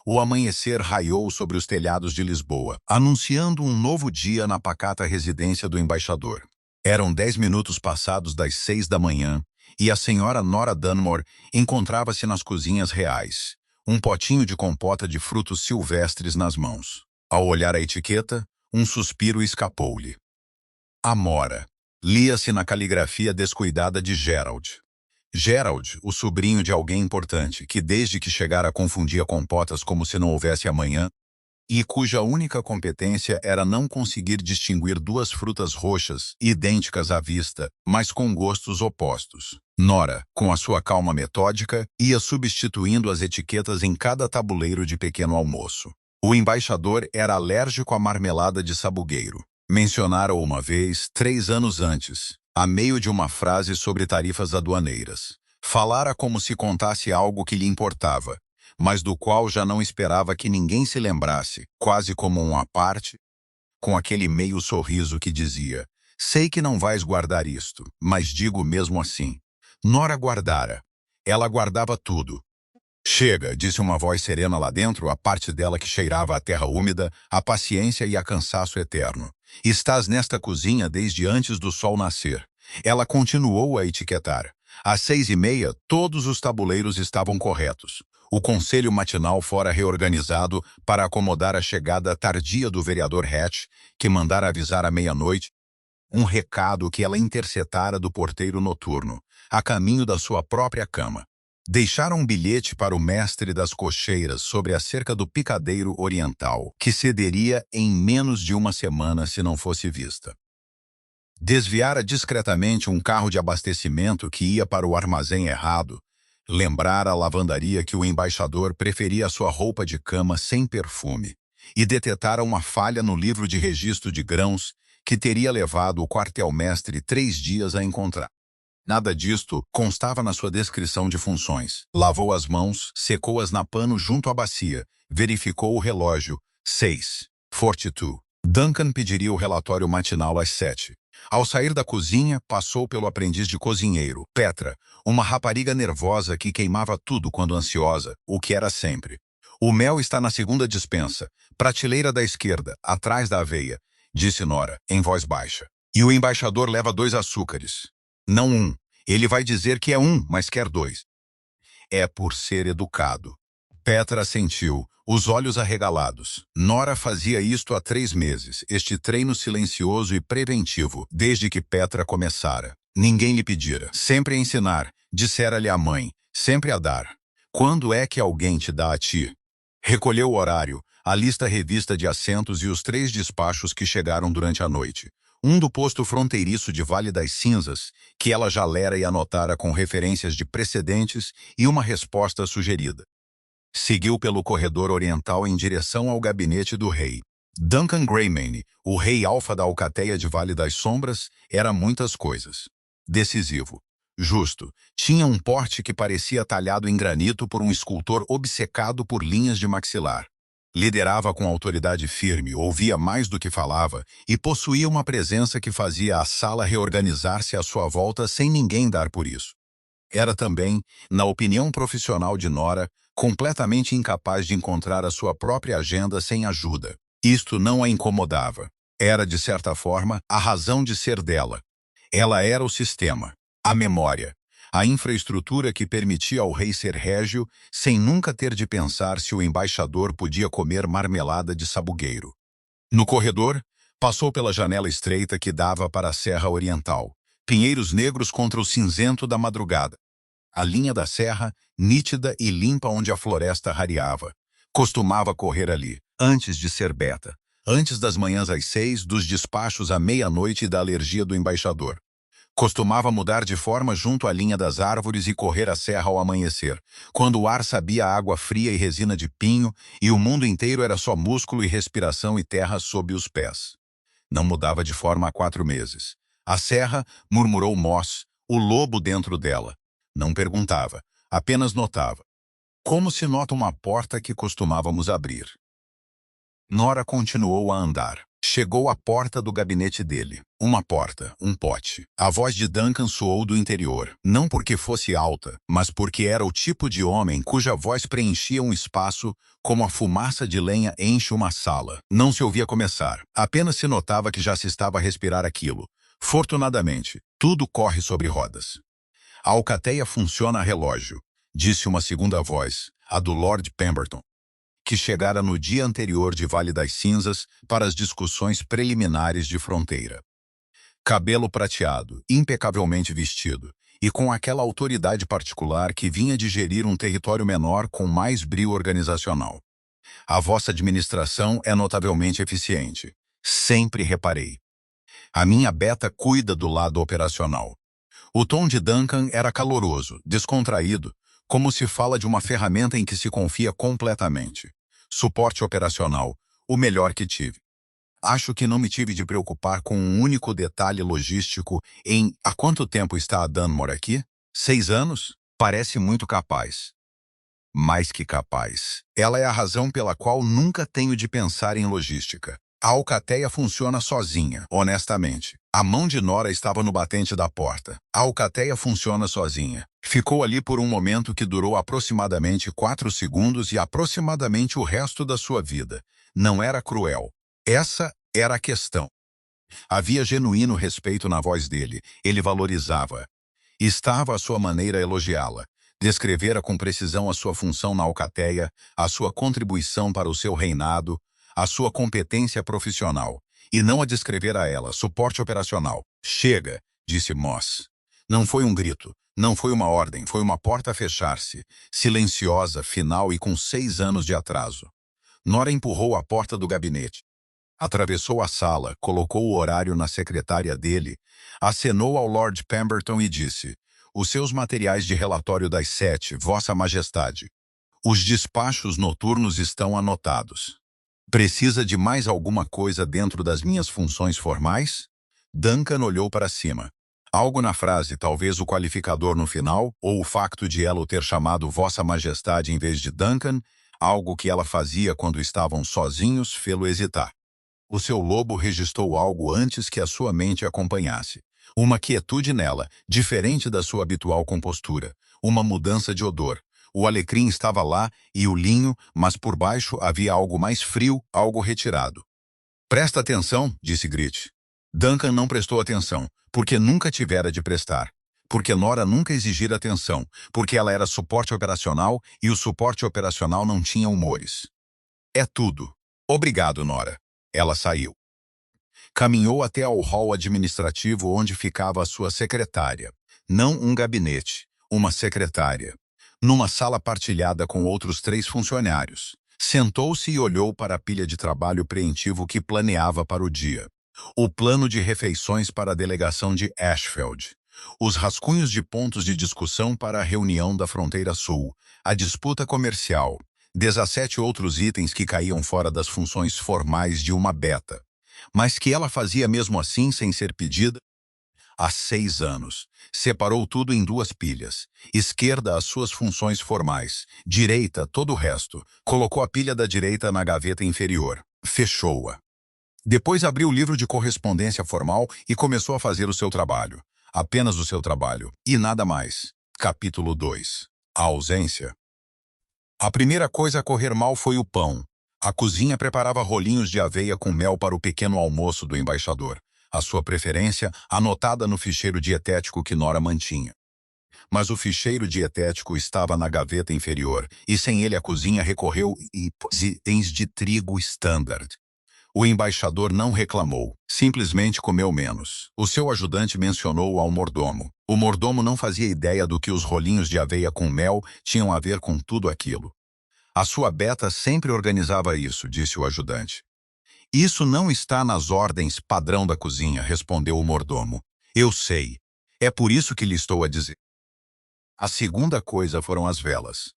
o amanhecer raiou sobre os telhados de Lisboa, anunciando um novo dia na pacata residência do embaixador. Eram 10 minutos passados das 6 da manhã, e a senhora Nora Dunmore encontrava-se nas cozinhas reais, um potinho de compota de frutos silvestres nas mãos. Ao olhar a etiqueta, um suspiro escapou-lhe. Amora. Lia-se na caligrafia descuidada de Gerald. Gerald, o sobrinho de alguém importante, que desde que chegara confundia compotas como se não houvesse amanhã, e cuja única competência era não conseguir distinguir duas frutas roxas, idênticas à vista, mas com gostos opostos. Nora, com a sua calma metódica, ia substituindo as etiquetas em cada tabuleiro de pequeno almoço. O embaixador era alérgico à marmelada de sabugueiro. Mencionara-o uma vez, 3 anos antes, a meio de uma frase sobre tarifas aduaneiras. Falara como se contasse algo que lhe importava, mas do qual já não esperava que ninguém se lembrasse, quase como um à parte, com aquele meio sorriso que dizia: sei que não vais guardar isto, mas digo mesmo assim. Nora guardara. Ela guardava tudo. Chega, disse uma voz serena lá dentro, a parte dela que cheirava a terra úmida, a paciência e a cansaço eterno. Estás nesta cozinha desde antes do sol nascer. Ela continuou a etiquetar. Às 6h30, todos os tabuleiros estavam corretos. O conselho matinal fora reorganizado para acomodar a chegada tardia do vereador Hatch, que mandara avisar à meia-noite um recado que ela interceptara do porteiro noturno, a caminho da sua própria cama. Deixaram um bilhete para o mestre das cocheiras sobre a cerca do picadeiro oriental, que cederia em menos de uma semana se não fosse vista. Desviara discretamente um carro de abastecimento que ia para o armazém errado. Lembrara a lavandaria que o embaixador preferia a sua roupa de cama sem perfume, e detetara uma falha no livro de registro de grãos que teria levado o quartel-mestre 3 dias a encontrar. Nada disto constava na sua descrição de funções. Lavou as mãos, secou-as na pano junto à bacia, verificou o relógio. 6. Fortitude. Duncan pediria o relatório matinal às 7. Ao sair da cozinha, passou pelo aprendiz de cozinheiro, Petra, uma rapariga nervosa que queimava tudo quando ansiosa, o que era sempre. O mel está na segunda despensa, prateleira da esquerda, atrás da aveia, disse Nora, em voz baixa. E o embaixador leva 2 açúcares. Não 1. Ele vai dizer que é 1, mas quer 2. É por ser educado. Petra assentiu, os olhos arregalados. Nora fazia isto há 3 meses, este treino silencioso e preventivo, desde que Petra começara. Ninguém lhe pedira. Sempre a ensinar, dissera-lhe a mãe, sempre a dar. Quando é que alguém te dá a ti? Recolheu o horário, a lista revista de assentos e os 3 despachos que chegaram durante a noite. Um do posto fronteiriço de Vale das Cinzas, que ela já lera e anotara com referências de precedentes e uma resposta sugerida. Seguiu pelo corredor oriental em direção ao gabinete do rei. Duncan Greymane, o rei alfa da alcateia de Vale das Sombras, era muitas coisas. Decisivo. Justo. Tinha um porte que parecia talhado em granito por um escultor obcecado por linhas de maxilar. Liderava com autoridade firme, ouvia mais do que falava e possuía uma presença que fazia a sala reorganizar-se à sua volta sem ninguém dar por isso. Era também, na opinião profissional de Nora, completamente incapaz de encontrar a sua própria agenda sem ajuda. Isto não a incomodava. Era, de certa forma, a razão de ser dela. Ela era o sistema, a memória, a infraestrutura que permitia ao rei ser régio sem nunca ter de pensar se o embaixador podia comer marmelada de sabugueiro. No corredor, passou pela janela estreita que dava para a Serra Oriental, pinheiros negros contra o cinzento da madrugada. A linha da serra, nítida e limpa onde a floresta rareava. Costumava correr ali, antes de ser beta, antes das manhãs às 6, dos despachos à meia-noite e da alergia do embaixador. Costumava mudar de forma junto à linha das árvores e correr a serra ao amanhecer, quando o ar sabia água fria e resina de pinho e o mundo inteiro era só músculo e respiração e terra sob os pés. Não mudava de forma há 4 meses. A serra, murmurou Moss, o lobo dentro dela. Não perguntava, apenas notava. Como se nota uma porta que costumávamos abrir. Nora continuou a andar. Chegou à porta do gabinete dele. Uma porta, um pote. A voz de Duncan soou do interior. Não porque fosse alta, mas porque era o tipo de homem cuja voz preenchia um espaço como a fumaça de lenha enche uma sala. Não se ouvia começar. Apenas se notava que já se estava a respirar aquilo. Fortunadamente, tudo corre sobre rodas. A alcateia funciona a relógio, disse uma segunda voz, a do Lord Pemberton, que chegara no dia anterior de Vale das Cinzas para as discussões preliminares de fronteira. Cabelo prateado, impecavelmente vestido, e com aquela autoridade particular que vinha de gerir um território menor com mais brio organizacional. A vossa administração é notavelmente eficiente. Sempre reparei. A minha beta cuida do lado operacional. O tom de Duncan era caloroso, descontraído, como se fala de uma ferramenta em que se confia completamente. Suporte operacional, o melhor que tive. Acho que não me tive de preocupar com um único detalhe logístico em há quanto tempo está a Dunmore aqui? 6 anos? Parece muito capaz. Mais que capaz. Ela é a razão pela qual nunca tenho de pensar em logística. A alcateia funciona sozinha, honestamente. A mão de Nora estava no batente da porta. A alcateia funciona sozinha. Ficou ali por um momento que durou aproximadamente 4 segundos e aproximadamente o resto da sua vida. Não era cruel. Essa era a questão. Havia genuíno respeito na voz dele. Ele valorizava. Estava à sua maneira a elogiá-la. Descrevera com precisão a sua função na alcateia, a sua contribuição para o seu reinado, a sua competência profissional, e não a descrever a ela, suporte operacional. Chega, disse Moss. Não foi um grito, não foi uma ordem, foi uma porta a fechar-se, silenciosa, final e com 6 anos de atraso. Nora empurrou a porta do gabinete. Atravessou a sala, colocou o horário na secretária dele, acenou ao Lord Pemberton e disse: "Os seus materiais de relatório das 7, Vossa Majestade. Os despachos noturnos estão anotados. Precisa de mais alguma coisa dentro das minhas funções formais?" Duncan olhou para cima. Algo na frase, talvez o qualificador no final, ou o facto de ela o ter chamado Vossa Majestade em vez de Duncan, algo que ela fazia quando estavam sozinhos, fê-lo hesitar. O seu lobo registrou algo antes que a sua mente acompanhasse. Uma quietude nela, diferente da sua habitual compostura. Uma mudança de odor. O alecrim estava lá e o linho, mas por baixo havia algo mais frio, algo retirado. "Presta atenção", disse Grit. Duncan não prestou atenção, porque nunca tivera de prestar. Porque Nora nunca exigira atenção, porque ela era suporte operacional e o suporte operacional não tinha humores. "É tudo. Obrigado, Nora." Ela saiu. Caminhou até ao hall administrativo onde ficava a sua secretária. Não um gabinete, uma secretária. Numa sala partilhada com outros 3 funcionários. Sentou-se e olhou para a pilha de trabalho preentivo que planeava para o dia. O plano de refeições para a delegação de Ashfield. Os rascunhos de pontos de discussão para a reunião da Fronteira Sul. A disputa comercial. 17 outros itens que caíam fora das funções formais de uma beta. Mas que ela fazia mesmo assim sem ser pedida? Há 6 anos. Separou tudo em 2 pilhas. Esquerda, as suas funções formais. Direita, todo o resto. Colocou a pilha da direita na gaveta inferior. Fechou-a. Depois abriu o livro de correspondência formal e começou a fazer o seu trabalho. Apenas o seu trabalho. E nada mais. Capítulo 2. A ausência. A primeira coisa a correr mal foi o pão. A cozinha preparava rolinhos de aveia com mel para o pequeno almoço do embaixador. A sua preferência, anotada no ficheiro dietético que Nora mantinha. Mas o ficheiro dietético estava na gaveta inferior, e sem ele a cozinha recorreu itens de trigo standard. O embaixador não reclamou, simplesmente comeu menos. O seu ajudante mencionou ao mordomo. O mordomo não fazia ideia do que os rolinhos de aveia com mel tinham a ver com tudo aquilo. "A sua beta sempre organizava isso", disse o ajudante. "Isso não está nas ordens padrão da cozinha", respondeu o mordomo. "Eu sei. É por isso que lhe estou a dizer." A segunda coisa foram as velas.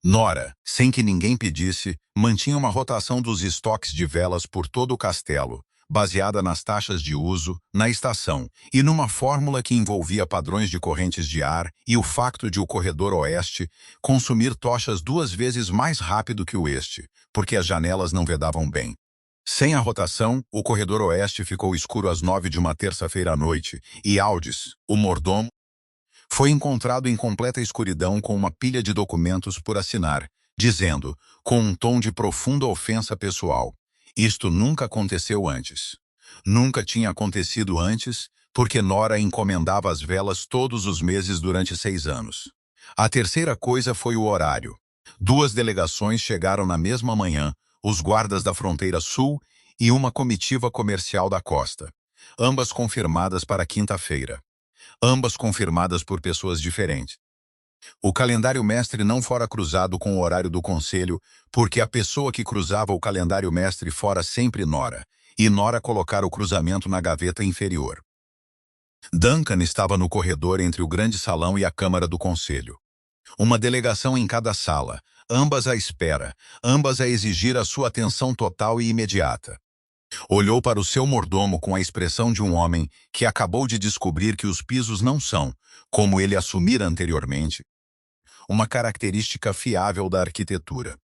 Nora, sem que ninguém pedisse, mantinha uma rotação dos estoques de velas por todo o castelo, baseada nas taxas de uso, na estação, e numa fórmula que envolvia padrões de correntes de ar e o facto de o corredor oeste consumir tochas 2 vezes mais rápido que o este, porque as janelas não vedavam bem. Sem a rotação, o corredor oeste ficou escuro às 9 de uma terça-feira à noite, e Aldis, o mordomo, foi encontrado em completa escuridão com uma pilha de documentos por assinar, dizendo, com um tom de profunda ofensa pessoal, isto nunca aconteceu antes. Nunca tinha acontecido antes, porque Nora encomendava as velas todos os meses durante 6 anos. A terceira coisa foi o horário. 2 delegações chegaram na mesma manhã, os guardas da fronteira sul e uma comitiva comercial da costa, ambas confirmadas para quinta-feira. Ambas confirmadas por pessoas diferentes. O calendário mestre não fora cruzado com o horário do conselho, porque a pessoa que cruzava o calendário mestre fora sempre Nora, e Nora colocara o cruzamento na gaveta inferior. Duncan estava no corredor entre o grande salão e a câmara do conselho. Uma delegação em cada sala, ambas à espera, ambas a exigir a sua atenção total e imediata. Olhou para o seu mordomo com a expressão de um homem que acabou de descobrir que os pisos não são, como ele assumira anteriormente, uma característica fiável da arquitetura.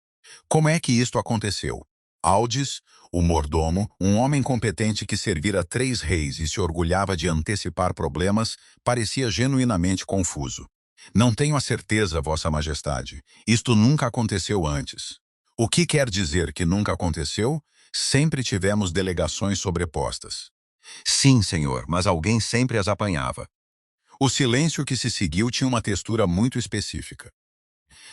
Como é que isto aconteceu? Aldis, o mordomo, um homem competente que servira 3 reis e se orgulhava de antecipar problemas, parecia genuinamente confuso. Não tenho a certeza, Vossa Majestade. Isto nunca aconteceu antes. O que quer dizer que nunca aconteceu? Sempre tivemos delegações sobrepostas. Sim, senhor, mas alguém sempre as apanhava. O silêncio que se seguiu tinha uma textura muito específica.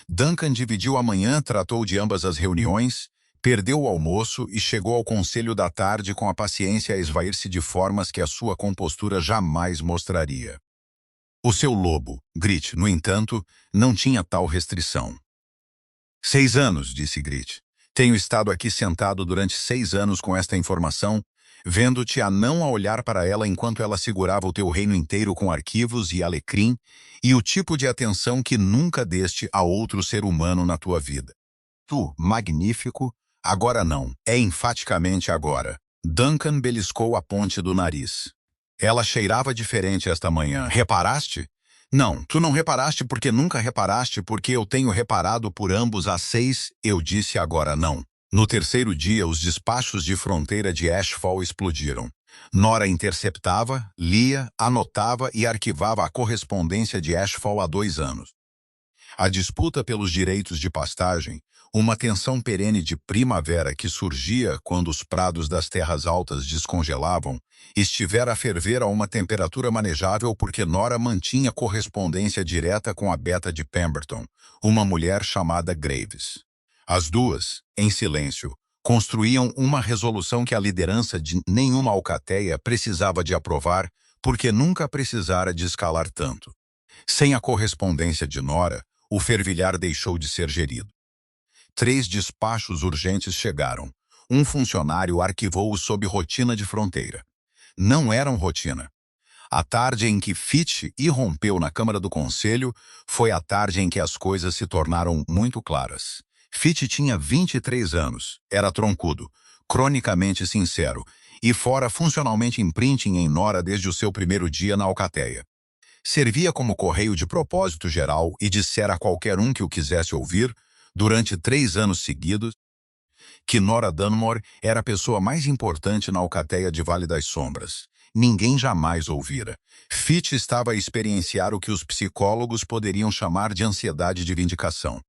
Duncan dividiu a manhã, tratou de ambas as reuniões, perdeu o almoço e chegou ao conselho da tarde com a paciência a esvair-se de formas que a sua compostura jamais mostraria. O seu lobo, Grit, no entanto, não tinha tal restrição. 6 anos, disse Grit. Tenho estado aqui sentado durante 6 anos com esta informação, vendo-te a não a olhar para ela enquanto ela segurava o teu reino inteiro com arquivos e alecrim, e o tipo de atenção que nunca deste a outro ser humano na tua vida. Tu, magnífico, agora não, é enfaticamente agora. Duncan beliscou a ponte do nariz. Ela cheirava diferente esta manhã. Reparaste? Não, tu não reparaste porque nunca reparaste porque eu tenho reparado por ambos há 6, eu disse agora não. No terceiro dia, os despachos de fronteira de Ashfall explodiram. Nora interceptava, lia, anotava e arquivava a correspondência de Ashfall há 2 anos. A disputa pelos direitos de pastagem, uma tensão perene de primavera que surgia quando os prados das terras altas descongelavam, estivera a ferver a uma temperatura manejável porque Nora mantinha correspondência direta com a Beta de Pemberton, uma mulher chamada Graves. As duas, em silêncio, construíam uma resolução que a liderança de nenhuma alcateia precisava de aprovar porque nunca precisara de escalar tanto. Sem a correspondência de Nora, o fervilhar deixou de ser gerido. 3 despachos urgentes chegaram. Um funcionário arquivou-os sob rotina de fronteira. Não eram rotina. A tarde em que Fitch irrompeu na Câmara do Conselho foi a tarde em que as coisas se tornaram muito claras. Fitch tinha 23 anos, era troncudo, cronicamente sincero, e fora funcionalmente imprinting em Nora desde o seu primeiro dia na alcateia. Servia como correio de propósito geral e dissera a qualquer um que o quisesse ouvir, durante 3 anos seguidos, que Nora Dunmore era a pessoa mais importante na alcateia de Vale das Sombras. Ninguém jamais ouvira. Fitch estava a experienciar o que os psicólogos poderiam chamar de ansiedade de vindicação.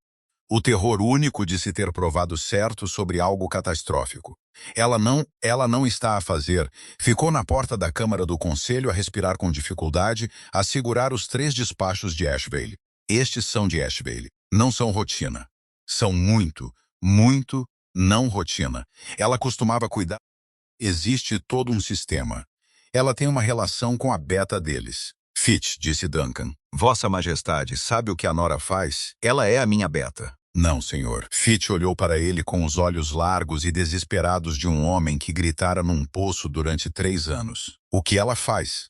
O terror único de se ter provado certo sobre algo catastrófico. Ela não está a fazer. Ficou na porta da Câmara do Conselho a respirar com dificuldade, a segurar os 3 despachos de Ashvale. Estes são de Ashvale. Não são rotina. São muito, muito não rotina. Ela costumava cuidar. Existe todo um sistema. Ela tem uma relação com a beta deles. Fitch, disse Duncan. Vossa Majestade sabe o que a Nora faz? Ela é a minha beta. Não, senhor. Fitch olhou para ele com os olhos largos e desesperados de um homem que gritara num poço durante 3 anos. O que ela faz?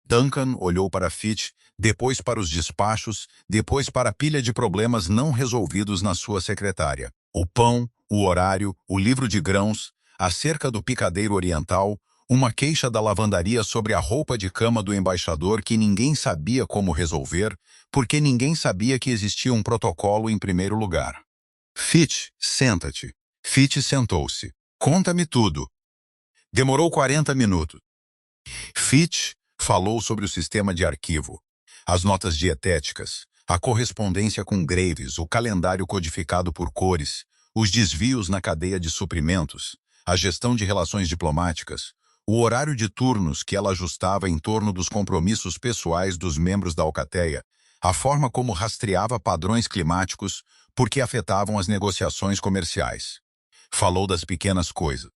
Duncan olhou para Fitch, depois para os despachos, depois para a pilha de problemas não resolvidos na sua secretária. O pão, o horário, o livro de grãos, a cerca do picadeiro oriental, uma queixa da lavandaria sobre a roupa de cama do embaixador que ninguém sabia como resolver, porque ninguém sabia que existia um protocolo em primeiro lugar. Fitch, senta-te. Fitch sentou-se. Conta-me tudo. Demorou 40 minutos. Fitch falou sobre o sistema de arquivo, as notas dietéticas, a correspondência com Graves, o calendário codificado por cores, os desvios na cadeia de suprimentos, a gestão de relações diplomáticas, o horário de turnos que ela ajustava em torno dos compromissos pessoais dos membros da alcateia, a forma como rastreava padrões climáticos porque afetavam as negociações comerciais. Falou das pequenas coisas.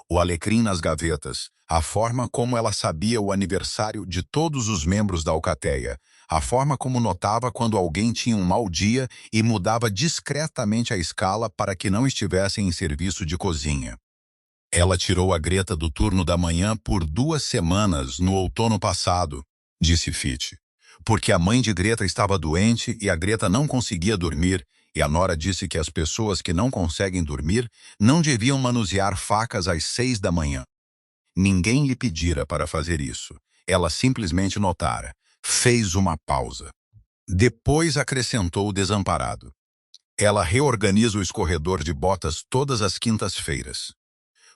O alecrim nas gavetas, a forma como ela sabia o aniversário de todos os membros da alcateia, a forma como notava quando alguém tinha um mau dia e mudava discretamente a escala para que não estivessem em serviço de cozinha. Ela tirou a Greta do turno da manhã por 2 semanas no outono passado, disse Fitch, porque a mãe de Greta estava doente e a Greta não conseguia dormir, e a Nora disse que as pessoas que não conseguem dormir não deviam manusear facas às 6 da manhã. Ninguém lhe pedira para fazer isso. Ela simplesmente notara. Fez uma pausa. Depois acrescentou desamparado. Ela reorganiza o escorredor de botas todas as quintas-feiras.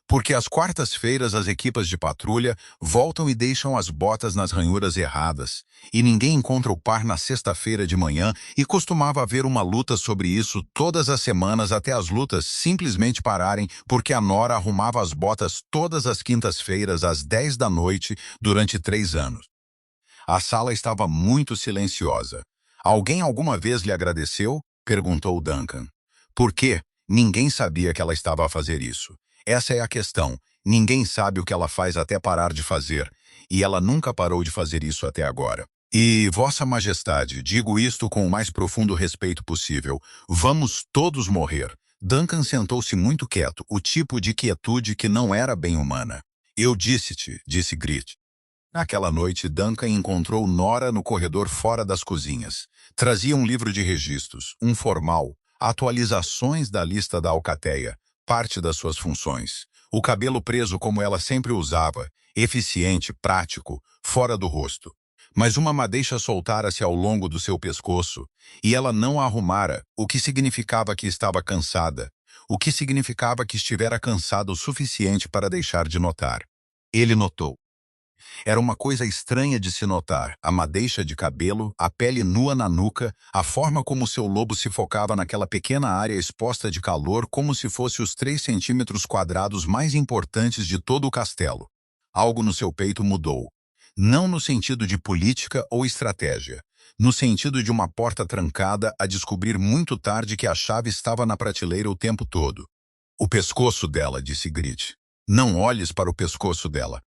Porque às quartas-feiras as equipas de patrulha voltam e deixam as botas nas ranhuras erradas, e ninguém encontra o par na sexta-feira de manhã, e costumava haver uma luta sobre isso todas as semanas até as lutas simplesmente pararem, porque a Nora arrumava as botas todas as quintas-feiras às 10 da noite durante 3 anos. A sala estava muito silenciosa. Alguém alguma vez lhe agradeceu? Perguntou Duncan. Por quê? Ninguém sabia que ela estava a fazer isso. Essa é a questão. Ninguém sabe o que ela faz até parar de fazer, e ela nunca parou de fazer isso até agora. E, Vossa Majestade, digo isto com o mais profundo respeito possível, vamos todos morrer. Duncan sentou-se muito quieto, o tipo de quietude que não era bem humana. Eu disse-te, disse Grit. Naquela noite, Duncan encontrou Nora no corredor fora das cozinhas. Trazia um livro de registros, um formal, atualizações da lista da alcateia, parte das suas funções. O cabelo preso como ela sempre usava, eficiente, prático, fora do rosto. Mas uma madeixa soltara-se ao longo do seu pescoço, e ela não a arrumara, o que significava que estava cansada, o que significava que estivera cansada o suficiente para deixar de notar. Ele notou. Era uma coisa estranha de se notar, a madeixa de cabelo, a pele nua na nuca, a forma como seu lobo se focava naquela pequena área exposta de calor como se fosse os 3 centímetros quadrados mais importantes de todo o castelo. Algo no seu peito mudou. Não no sentido de política ou estratégia, no sentido de uma porta trancada a descobrir muito tarde que a chave estava na prateleira o tempo todo. O pescoço dela, disse Grit. Não olhes para o pescoço dela.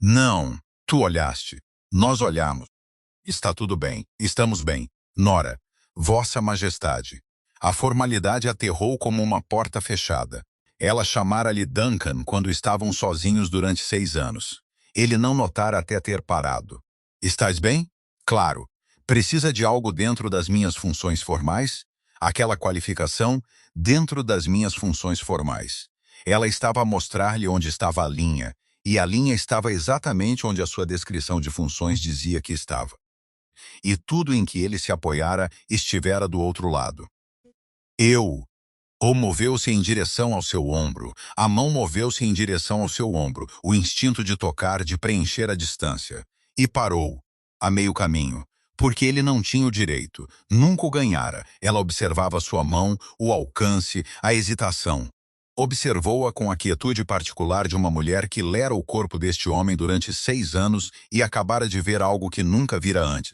Não. Tu olhaste. Nós olhamos. Está tudo bem. Estamos bem. Nora, Vossa Majestade. A formalidade aterrou como uma porta fechada. Ela chamara-lhe Duncan quando estavam sozinhos durante 6 anos. Ele não notara até ter parado. Estás bem? Claro. Precisa de algo dentro das minhas funções formais? Aquela qualificação dentro das minhas funções formais. Ela estava a mostrar-lhe onde estava a linha, e a linha estava exatamente onde a sua descrição de funções dizia que estava. E tudo em que ele se apoiara estivera do outro lado. Ou moveu-se em direção ao seu ombro. A mão moveu-se em direção ao seu ombro, o instinto de tocar, de preencher a distância. E parou, a meio caminho, porque ele não tinha o direito, nunca o ganhara. Ela observava sua mão, o alcance, a hesitação. Observou-a com a quietude particular de uma mulher que lera o corpo deste homem durante 6 anos e acabara de ver algo que nunca vira antes.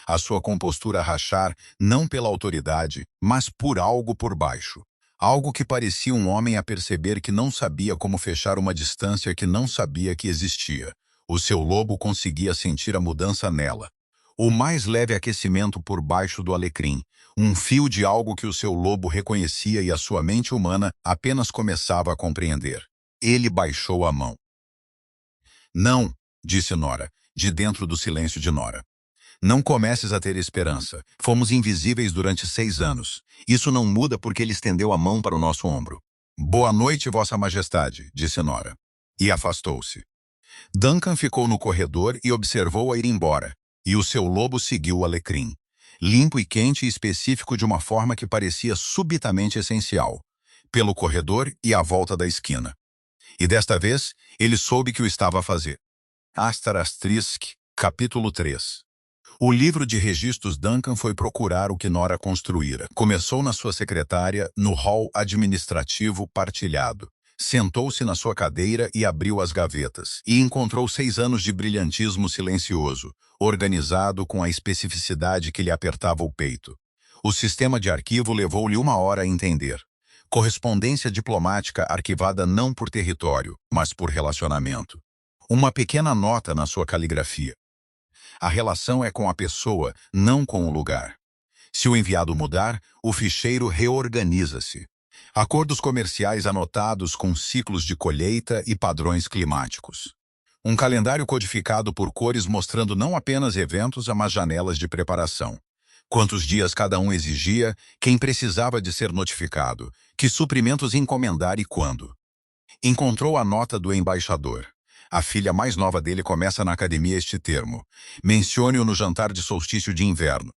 A sua compostura rachar, não pela autoridade, mas por algo por baixo. Algo que parecia um homem a perceber que não sabia como fechar uma distância que não sabia que existia. O seu lobo conseguia sentir a mudança nela. O mais leve aquecimento por baixo do alecrim. Um fio de algo que o seu lobo reconhecia e a sua mente humana apenas começava a compreender. Ele baixou a mão. Não, disse Nora, de dentro do silêncio de Nora. Não comeces a ter esperança. Fomos invisíveis durante 6 anos. Isso não muda porque ele estendeu a mão para o nosso ombro. Boa noite, Vossa Majestade, disse Nora. E afastou-se. Duncan ficou no corredor e observou-a ir embora. E o seu lobo seguiu o alecrim. Limpo e quente e específico de uma forma que parecia subitamente essencial. pelo corredor e à volta da esquina. E desta vez, ele soube que o estava a fazer. Asterisk, capítulo 3. O livro de registros Duncan foi procurar o que Nora construíra. Começou na sua secretária, no hall administrativo partilhado. Sentou-se na sua cadeira e abriu as gavetas. E encontrou 6 anos de brilhantismo silencioso, organizado com a especificidade que lhe apertava o peito. O sistema de arquivo levou-lhe 1 hora a entender. Correspondência diplomática arquivada não por território, mas por relacionamento. Uma pequena nota na sua caligrafia. A relação é com a pessoa, não com o lugar. Se o enviado mudar, o ficheiro reorganiza-se. Acordos comerciais anotados com ciclos de colheita e padrões climáticos. Um calendário codificado por cores mostrando não apenas eventos, mas janelas de preparação. Quantos dias cada um exigia, quem precisava de ser notificado, que suprimentos encomendar e quando. Encontrou a nota do embaixador. A filha mais nova dele começa na academia este termo. Mencione-o no jantar de solstício de inverno.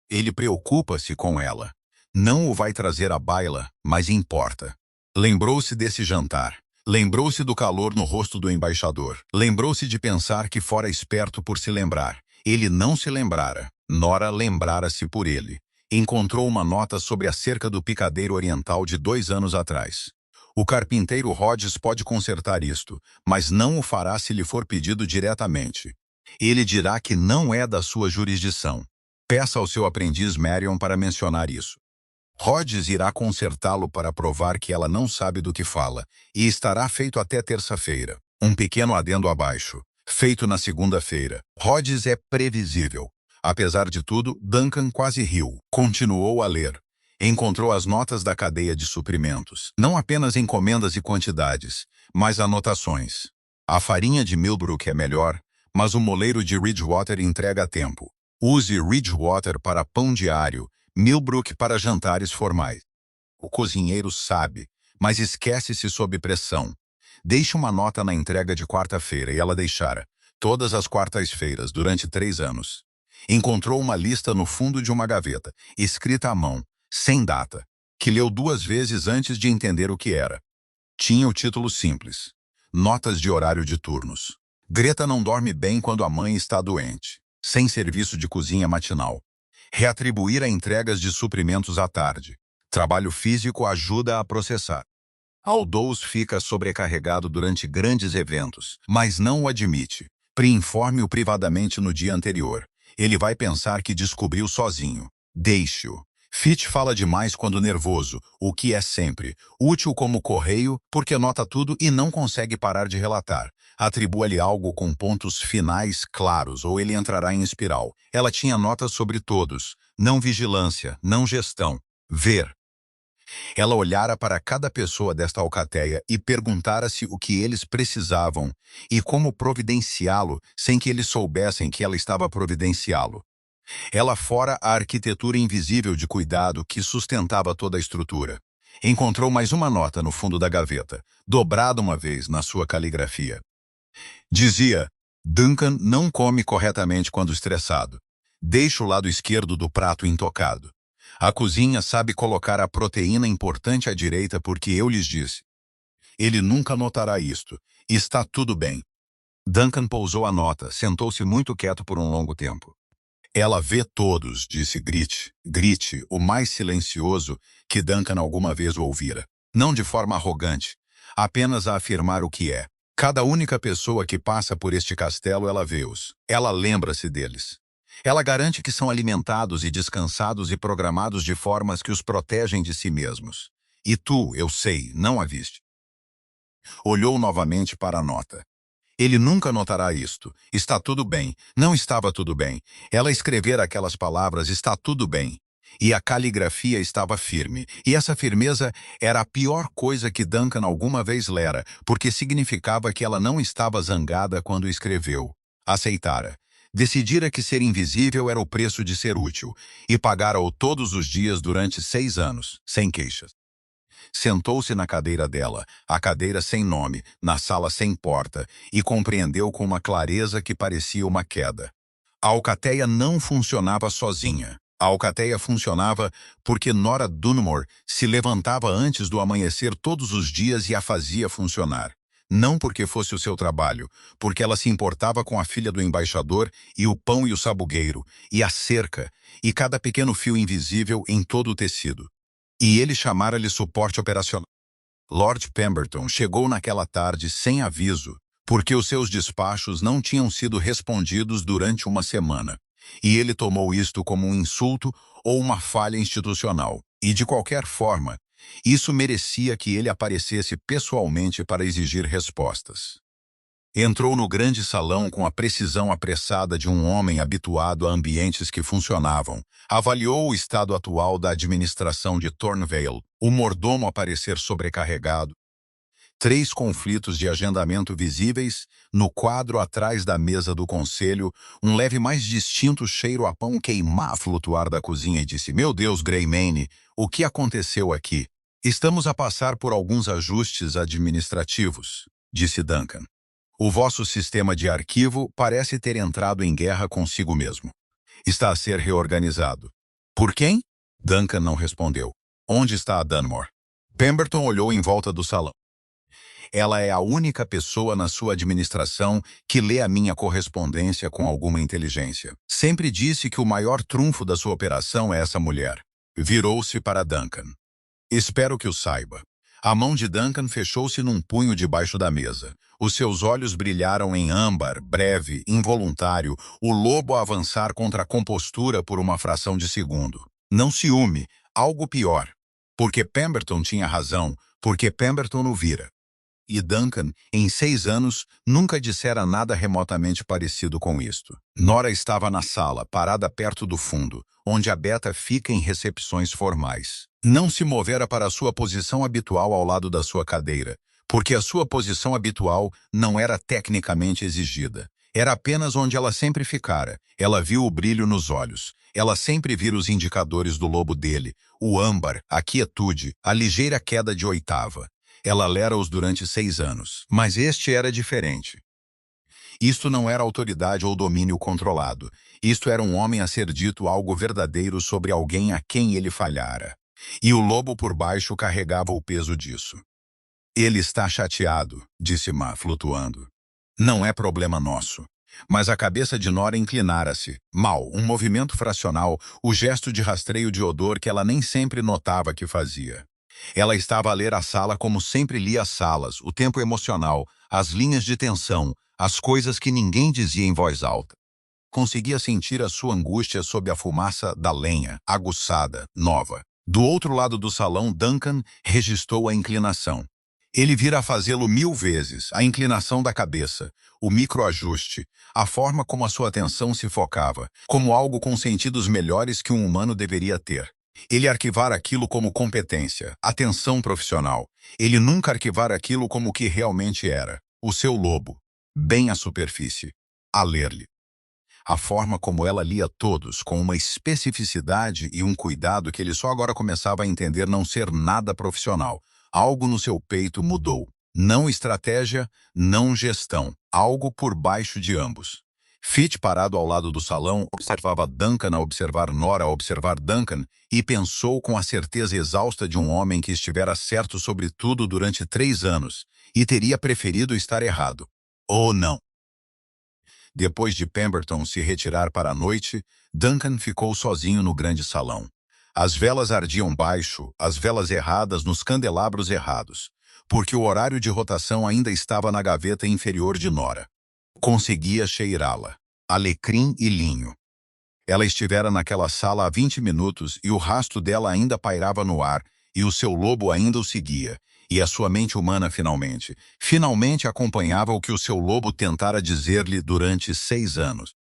Ele preocupa-se com ela. Não o vai trazer à baila, mas importa. Lembrou-se desse jantar. Lembrou-se do calor no rosto do embaixador. Lembrou-se de pensar que fora esperto por se lembrar. Ele não se lembrara. Nora lembrara-se por ele. Encontrou uma nota sobre a cerca do picadeiro oriental de 2 anos atrás. O carpinteiro Rhodes pode consertar isto, mas não o fará se lhe for pedido diretamente. Ele dirá que não é da sua jurisdição. Peça ao seu aprendiz Marion para mencionar isso. Rhodes irá consertá-lo para provar que ela não sabe do que fala, e estará feito até terça-feira. Um pequeno adendo abaixo. Feito na segunda-feira. Rhodes é previsível. Apesar de tudo, Duncan quase riu. Continuou a ler. Encontrou as notas da cadeia de suprimentos. Não apenas encomendas e quantidades, mas anotações. A farinha de Millbrook é melhor, mas o moleiro de Ridgewater entrega a tempo. Use Ridgewater para pão diário, Millbrook para jantares formais. O cozinheiro sabe, mas esquece-se sob pressão. Deixe uma nota na entrega de quarta-feira e ela deixara, todas as quartas-feiras, durante 3 anos. Encontrou uma lista no fundo de uma gaveta, escrita à mão, sem data, que leu 2 vezes antes de entender o que era. Tinha o título simples. Notas de horário de turnos. Greta não dorme bem quando a mãe está doente. Sem serviço de cozinha matinal. Reatribuir a entregas de suprimentos à tarde. Trabalho físico ajuda a processar. Aldous fica sobrecarregado durante grandes eventos, mas não o admite. Informe-o privadamente no dia anterior. Ele vai pensar que descobriu sozinho. Deixe-o. Fitch fala demais quando nervoso, o que é sempre útil como correio, porque anota tudo e não consegue parar de relatar. Atribua-lhe algo com pontos finais claros ou ele entrará em espiral. Ela tinha notas sobre todos, não vigilância, não gestão. Ver. Ela olhara para cada pessoa desta alcateia e perguntara-se o que eles precisavam e como providenciá-lo sem que eles soubessem que ela estava a providenciá-lo. Ela fora a arquitetura invisível de cuidado que sustentava toda a estrutura. Encontrou mais uma nota no fundo da gaveta, dobrada uma vez na sua caligrafia. Dizia, Duncan não come corretamente quando estressado. Deixa o lado esquerdo do prato intocado. A cozinha sabe colocar a proteína importante à direita porque eu lhes disse. Ele nunca notará isto. Está tudo bem. Duncan pousou a nota, sentou-se muito quieto por um longo tempo. Ela vê todos, disse Grit, o mais silencioso que Duncan alguma vez o ouvira. Não de forma arrogante, apenas a afirmar o que é. Cada única pessoa que passa por este castelo ela vê-os. Ela lembra-se deles. Ela garante que são alimentados e descansados e programados de formas que os protegem de si mesmos. E tu, eu sei, não a viste. Olhou novamente para a nota. Ele nunca notará isto. Está tudo bem. Não estava tudo bem. Ela escrevera aquelas palavras, está tudo bem. E a caligrafia estava firme. E essa firmeza era a pior coisa que Duncan alguma vez lera, porque significava que ela não estava zangada quando escreveu. Aceitara. Decidira que ser invisível era o preço de ser útil, e pagara-o todos os dias durante 6 anos, sem queixas. Sentou-se na cadeira dela, a cadeira sem nome, na sala sem porta, e compreendeu com uma clareza que parecia uma queda. A alcateia não funcionava sozinha. A alcateia funcionava porque Nora Dunmore se levantava antes do amanhecer todos os dias e a fazia funcionar. Não porque fosse o seu trabalho, porque ela se importava com a filha do embaixador e o pão e o sabugueiro, e a cerca, e cada pequeno fio invisível em todo o tecido. E ele chamara-lhe suporte operacional. Lord Pemberton chegou naquela tarde sem aviso, porque os seus despachos não tinham sido respondidos durante uma semana. E ele tomou isto como um insulto ou uma falha institucional. E, de qualquer forma, isso merecia que ele aparecesse pessoalmente para exigir respostas. Entrou no grande salão com a precisão apressada de um homem habituado a ambientes que funcionavam. Avaliou o estado atual da administração de Thornvale, o mordomo a parecer sobrecarregado. 3 conflitos de agendamento visíveis, no quadro atrás da mesa do conselho, um leve mais distinto cheiro a pão queimar a flutuar da cozinha e disse: "Meu Deus, Greymane, o que aconteceu aqui? Estamos a passar por alguns ajustes administrativos", disse Duncan. "O vosso sistema de arquivo parece ter entrado em guerra consigo mesmo. Está a ser reorganizado." "Por quem?" Duncan não respondeu. "Onde está a Dunmore?" Pemberton olhou em volta do salão. "Ela é a única pessoa na sua administração que lê a minha correspondência com alguma inteligência. Sempre disse que o maior trunfo da sua operação é essa mulher." Virou-se para Duncan. "Espero que o saiba." A mão de Duncan fechou-se num punho debaixo da mesa. Os seus olhos brilharam em âmbar, breve, involuntário, o lobo a avançar contra a compostura por uma fração de segundo. Não ciúme, algo pior. Porque Pemberton tinha razão, porque Pemberton o vira. E Duncan, em 6 anos, nunca dissera nada remotamente parecido com isto. Nora estava na sala, parada perto do fundo, onde a Beta fica em recepções formais. Não se movera para a sua posição habitual ao lado da sua cadeira, porque a sua posição habitual não era tecnicamente exigida. Era apenas onde ela sempre ficara. Ela viu o brilho nos olhos. Ela sempre vira os indicadores do lobo dele, o âmbar, a quietude, a ligeira queda de oitava. Ela lera-os durante 6 anos, mas este era diferente. Isto não era autoridade ou domínio controlado. Isto era um homem a ser dito algo verdadeiro sobre alguém a quem ele falhara. E o lobo por baixo carregava o peso disso. "Ele está chateado", disse Ma, flutuando. "Não é problema nosso." Mas a cabeça de Nora inclinara-se. Mal, um movimento fracional, o gesto de rastreio de odor que ela nem sempre notava que fazia. Ela estava a ler a sala como sempre lia as salas, o tempo emocional, as linhas de tensão, as coisas que ninguém dizia em voz alta. Conseguia sentir a sua angústia sob a fumaça da lenha, aguçada, nova. Do outro lado do salão, Duncan registrou a inclinação. Ele vira a fazê-lo 1000 vezes, a inclinação da cabeça, o microajuste, a forma como a sua atenção se focava, como algo com sentidos melhores que um humano deveria ter. Ele arquivara aquilo como competência, atenção profissional. Ele nunca arquivara aquilo como o que realmente era, o seu lobo, bem à superfície, a ler-lhe. A forma como ela lia todos, com uma especificidade e um cuidado que ele só agora começava a entender não ser nada profissional. Algo no seu peito mudou. Não estratégia, não gestão. Algo por baixo de ambos. Fitch, parado ao lado do salão, observava Duncan a observar Nora a observar Duncan e pensou com a certeza exausta de um homem que estivera certo sobre tudo durante 3 anos e teria preferido estar errado. Ou não. Depois de Pemberton se retirar para a noite, Duncan ficou sozinho no grande salão. As velas ardiam baixo, as velas erradas nos candelabros errados, porque o horário de rotação ainda estava na gaveta inferior de Nora. Conseguia cheirá-la. Alecrim e linho. Ela estivera naquela sala há 20 minutos e o rastro dela ainda pairava no ar, e o seu lobo ainda o seguia, e a sua mente humana finalmente acompanhava o que o seu lobo tentara dizer-lhe durante 6 anos.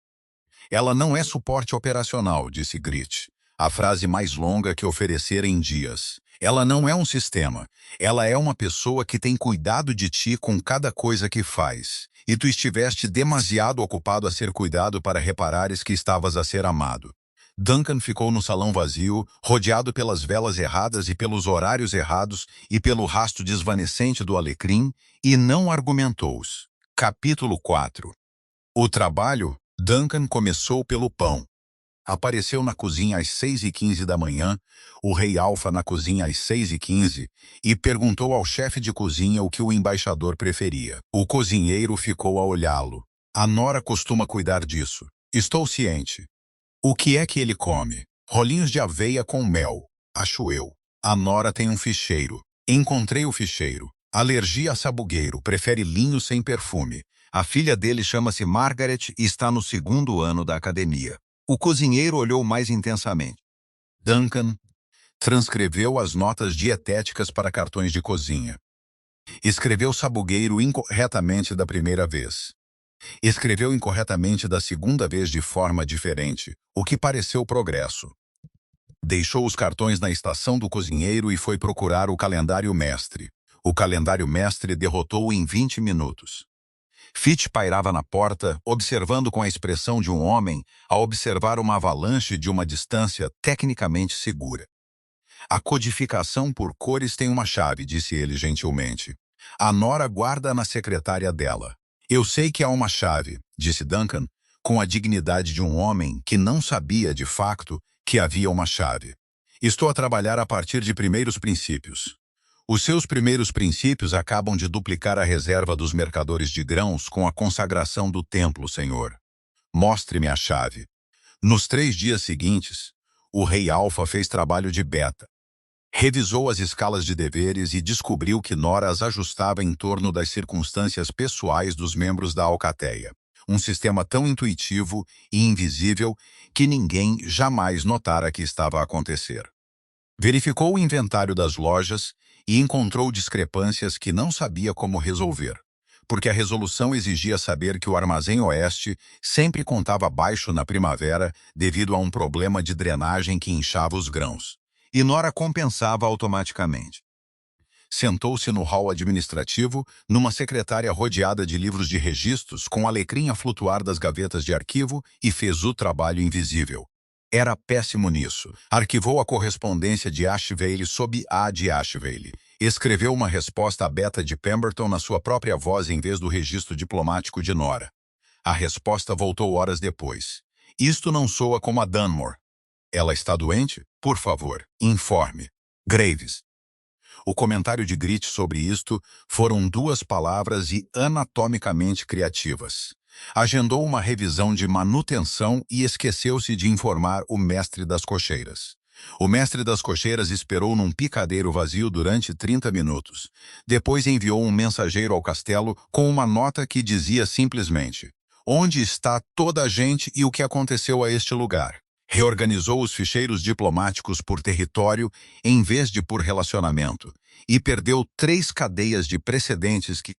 "Ela não é suporte operacional", disse Grit, a frase mais longa que oferecera em dias. "Ela não é um sistema. Ela é uma pessoa que tem cuidado de ti com cada coisa que faz. E tu estiveste demasiado ocupado a ser cuidado para reparares que estavas a ser amado." Duncan ficou no salão vazio, rodeado pelas velas erradas e pelos horários errados e pelo rastro desvanecente do alecrim, e não argumentou-os. Capítulo 4. O trabalho, Duncan começou pelo pão. Apareceu na cozinha às 6h15 da manhã, o rei Alfa na cozinha às 6h15, e perguntou ao chefe de cozinha o que o embaixador preferia. O cozinheiro ficou a olhá-lo. A nora costuma cuidar disso. Estou ciente. O que é que ele come? Rolinhos de aveia com mel, acho eu. A nora tem um ficheiro. Encontrei o ficheiro. Alergia a sabugueiro, prefere linho sem perfume. A filha dele chama-se Margaret e está no 2º ano da academia. O cozinheiro olhou mais intensamente. Duncan transcreveu as notas dietéticas para cartões de cozinha. Escreveu sabugueiro incorretamente da primeira vez. Escreveu incorretamente da segunda vez de forma diferente, o que pareceu progresso. Deixou os cartões na estação do cozinheiro e foi procurar o calendário mestre. O calendário mestre derrotou-o em 20 minutos. Fitch pairava na porta, observando com a expressão de um homem a observar uma avalanche de uma distância tecnicamente segura. A codificação por cores tem uma chave, disse ele gentilmente. A nora guarda na secretária dela. Eu sei que há uma chave, disse Duncan, com a dignidade de um homem que não sabia, de facto, que havia uma chave. Estou a trabalhar a partir de primeiros princípios. Os seus primeiros princípios acabam de duplicar a reserva dos mercadores de grãos com a consagração do templo, senhor. Mostre-me a chave. Nos 3 dias seguintes, o rei Alfa fez trabalho de beta. Revisou as escalas de deveres e descobriu que Nora as ajustava em torno das circunstâncias pessoais dos membros da alcateia. Um sistema tão intuitivo e invisível que ninguém jamais notara que estava a acontecer. Verificou o inventário das lojas e encontrou discrepâncias que não sabia como resolver, porque a resolução exigia saber que o armazém oeste sempre contava baixo na primavera devido a um problema de drenagem que inchava os grãos, e Nora compensava automaticamente. Sentou-se no hall administrativo, numa secretária rodeada de livros de registros, com alecrim a flutuar das gavetas de arquivo, e fez o trabalho invisível. Era péssimo nisso. Arquivou a correspondência de Asheville sob a de Asheville. Escreveu uma resposta à Beta de Pemberton na sua própria voz em vez do registro diplomático de Nora. A resposta voltou horas depois. Isto não soa como a Dunmore. Ela está doente? Por favor, informe. Graves. O comentário de Grit sobre isto foram 2 palavras e anatomicamente criativas. Agendou uma revisão de manutenção e esqueceu-se de informar o mestre das cocheiras. O mestre das cocheiras esperou num picadeiro vazio durante 30 minutos. Depois enviou um mensageiro ao castelo com uma nota que dizia simplesmente: "Onde está toda a gente e o que aconteceu a este lugar?" Reorganizou os ficheiros diplomáticos por território em vez de por relacionamento, e perdeu 3 cadeias de precedentes que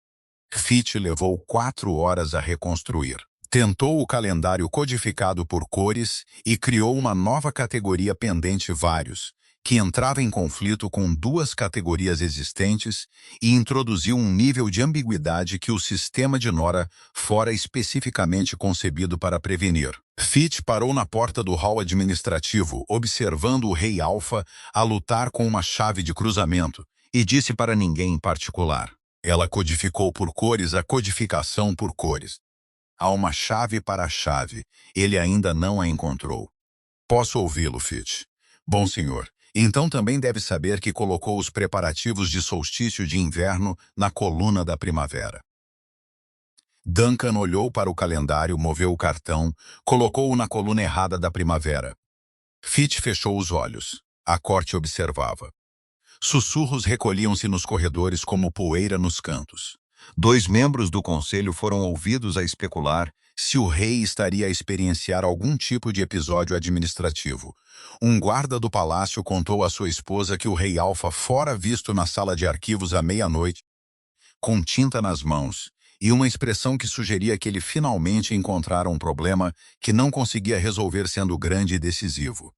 Fitch levou 4 horas a reconstruir. Tentou o calendário codificado por cores e criou uma nova categoria pendente vários, que entrava em conflito com 2 categorias existentes e introduziu um nível de ambiguidade que o sistema de Nora fora especificamente concebido para prevenir. Fitch parou na porta do hall administrativo, observando o rei Alfa a lutar com uma chave de cruzamento, e disse para ninguém em particular. Ela codificou por cores a codificação por cores. Há uma chave para a chave. Ele ainda não a encontrou. Posso ouvi-lo, Fitch? Bom senhor, então também deve saber que colocou os preparativos de solstício de inverno na coluna da primavera. Duncan olhou para o calendário, moveu o cartão, colocou-o na coluna errada da primavera. Fitch fechou os olhos. A corte observava. Sussurros recolhiam-se nos corredores como poeira nos cantos. 2 membros do conselho foram ouvidos a especular se o rei estaria a experienciar algum tipo de episódio administrativo. Um guarda do palácio contou à sua esposa que o rei Alfa fora visto na sala de arquivos à meia-noite, com tinta nas mãos, e uma expressão que sugeria que ele finalmente encontrara um problema que não conseguia resolver sendo grande e decisivo.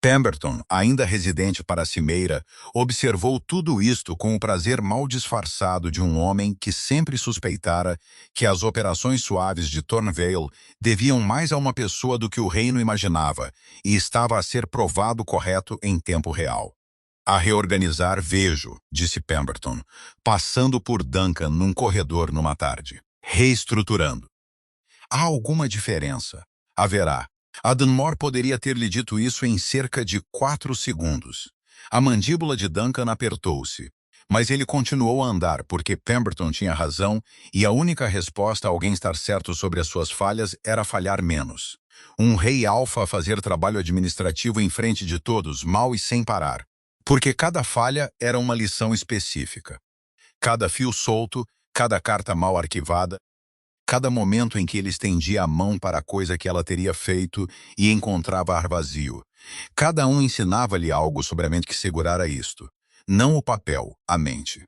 Pemberton, ainda residente para a Cimeira, observou tudo isto com o prazer mal disfarçado de um homem que sempre suspeitara que as operações suaves de Thornvale deviam mais a uma pessoa do que o reino imaginava, e estava a ser provado correto em tempo real. A reorganizar, vejo, disse Pemberton, passando por Duncan num corredor numa tarde. Reestruturando. Há alguma diferença? Haverá. A Dunmore poderia ter lhe dito isso em cerca de 4 segundos. A mandíbula de Duncan apertou-se. Mas ele continuou a andar porque Pemberton tinha razão e a única resposta a alguém estar certo sobre as suas falhas era falhar menos. Um rei alfa a fazer trabalho administrativo em frente de todos, mal e sem parar. Porque cada falha era uma lição específica. Cada fio solto, cada carta mal arquivada, cada momento em que ele estendia a mão para a coisa que ela teria feito e encontrava ar vazio. Cada um ensinava-lhe algo sobre a mente que segurara isto. Não o papel, a mente.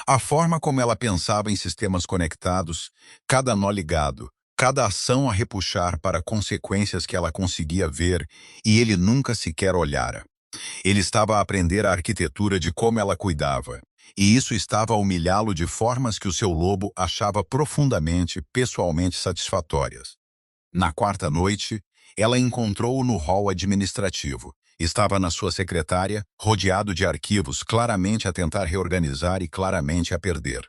A forma como ela pensava em sistemas conectados, cada nó ligado, cada ação a repuxar para consequências que ela conseguia ver e ele nunca sequer olhara. Ele estava a aprender a arquitetura de como ela cuidava, e isso estava a humilhá-lo de formas que o seu lobo achava profundamente, pessoalmente satisfatórias. Na quarta noite, ela encontrou-o no hall administrativo. Estava na sua secretária, rodeado de arquivos, claramente a tentar reorganizar e claramente a perder.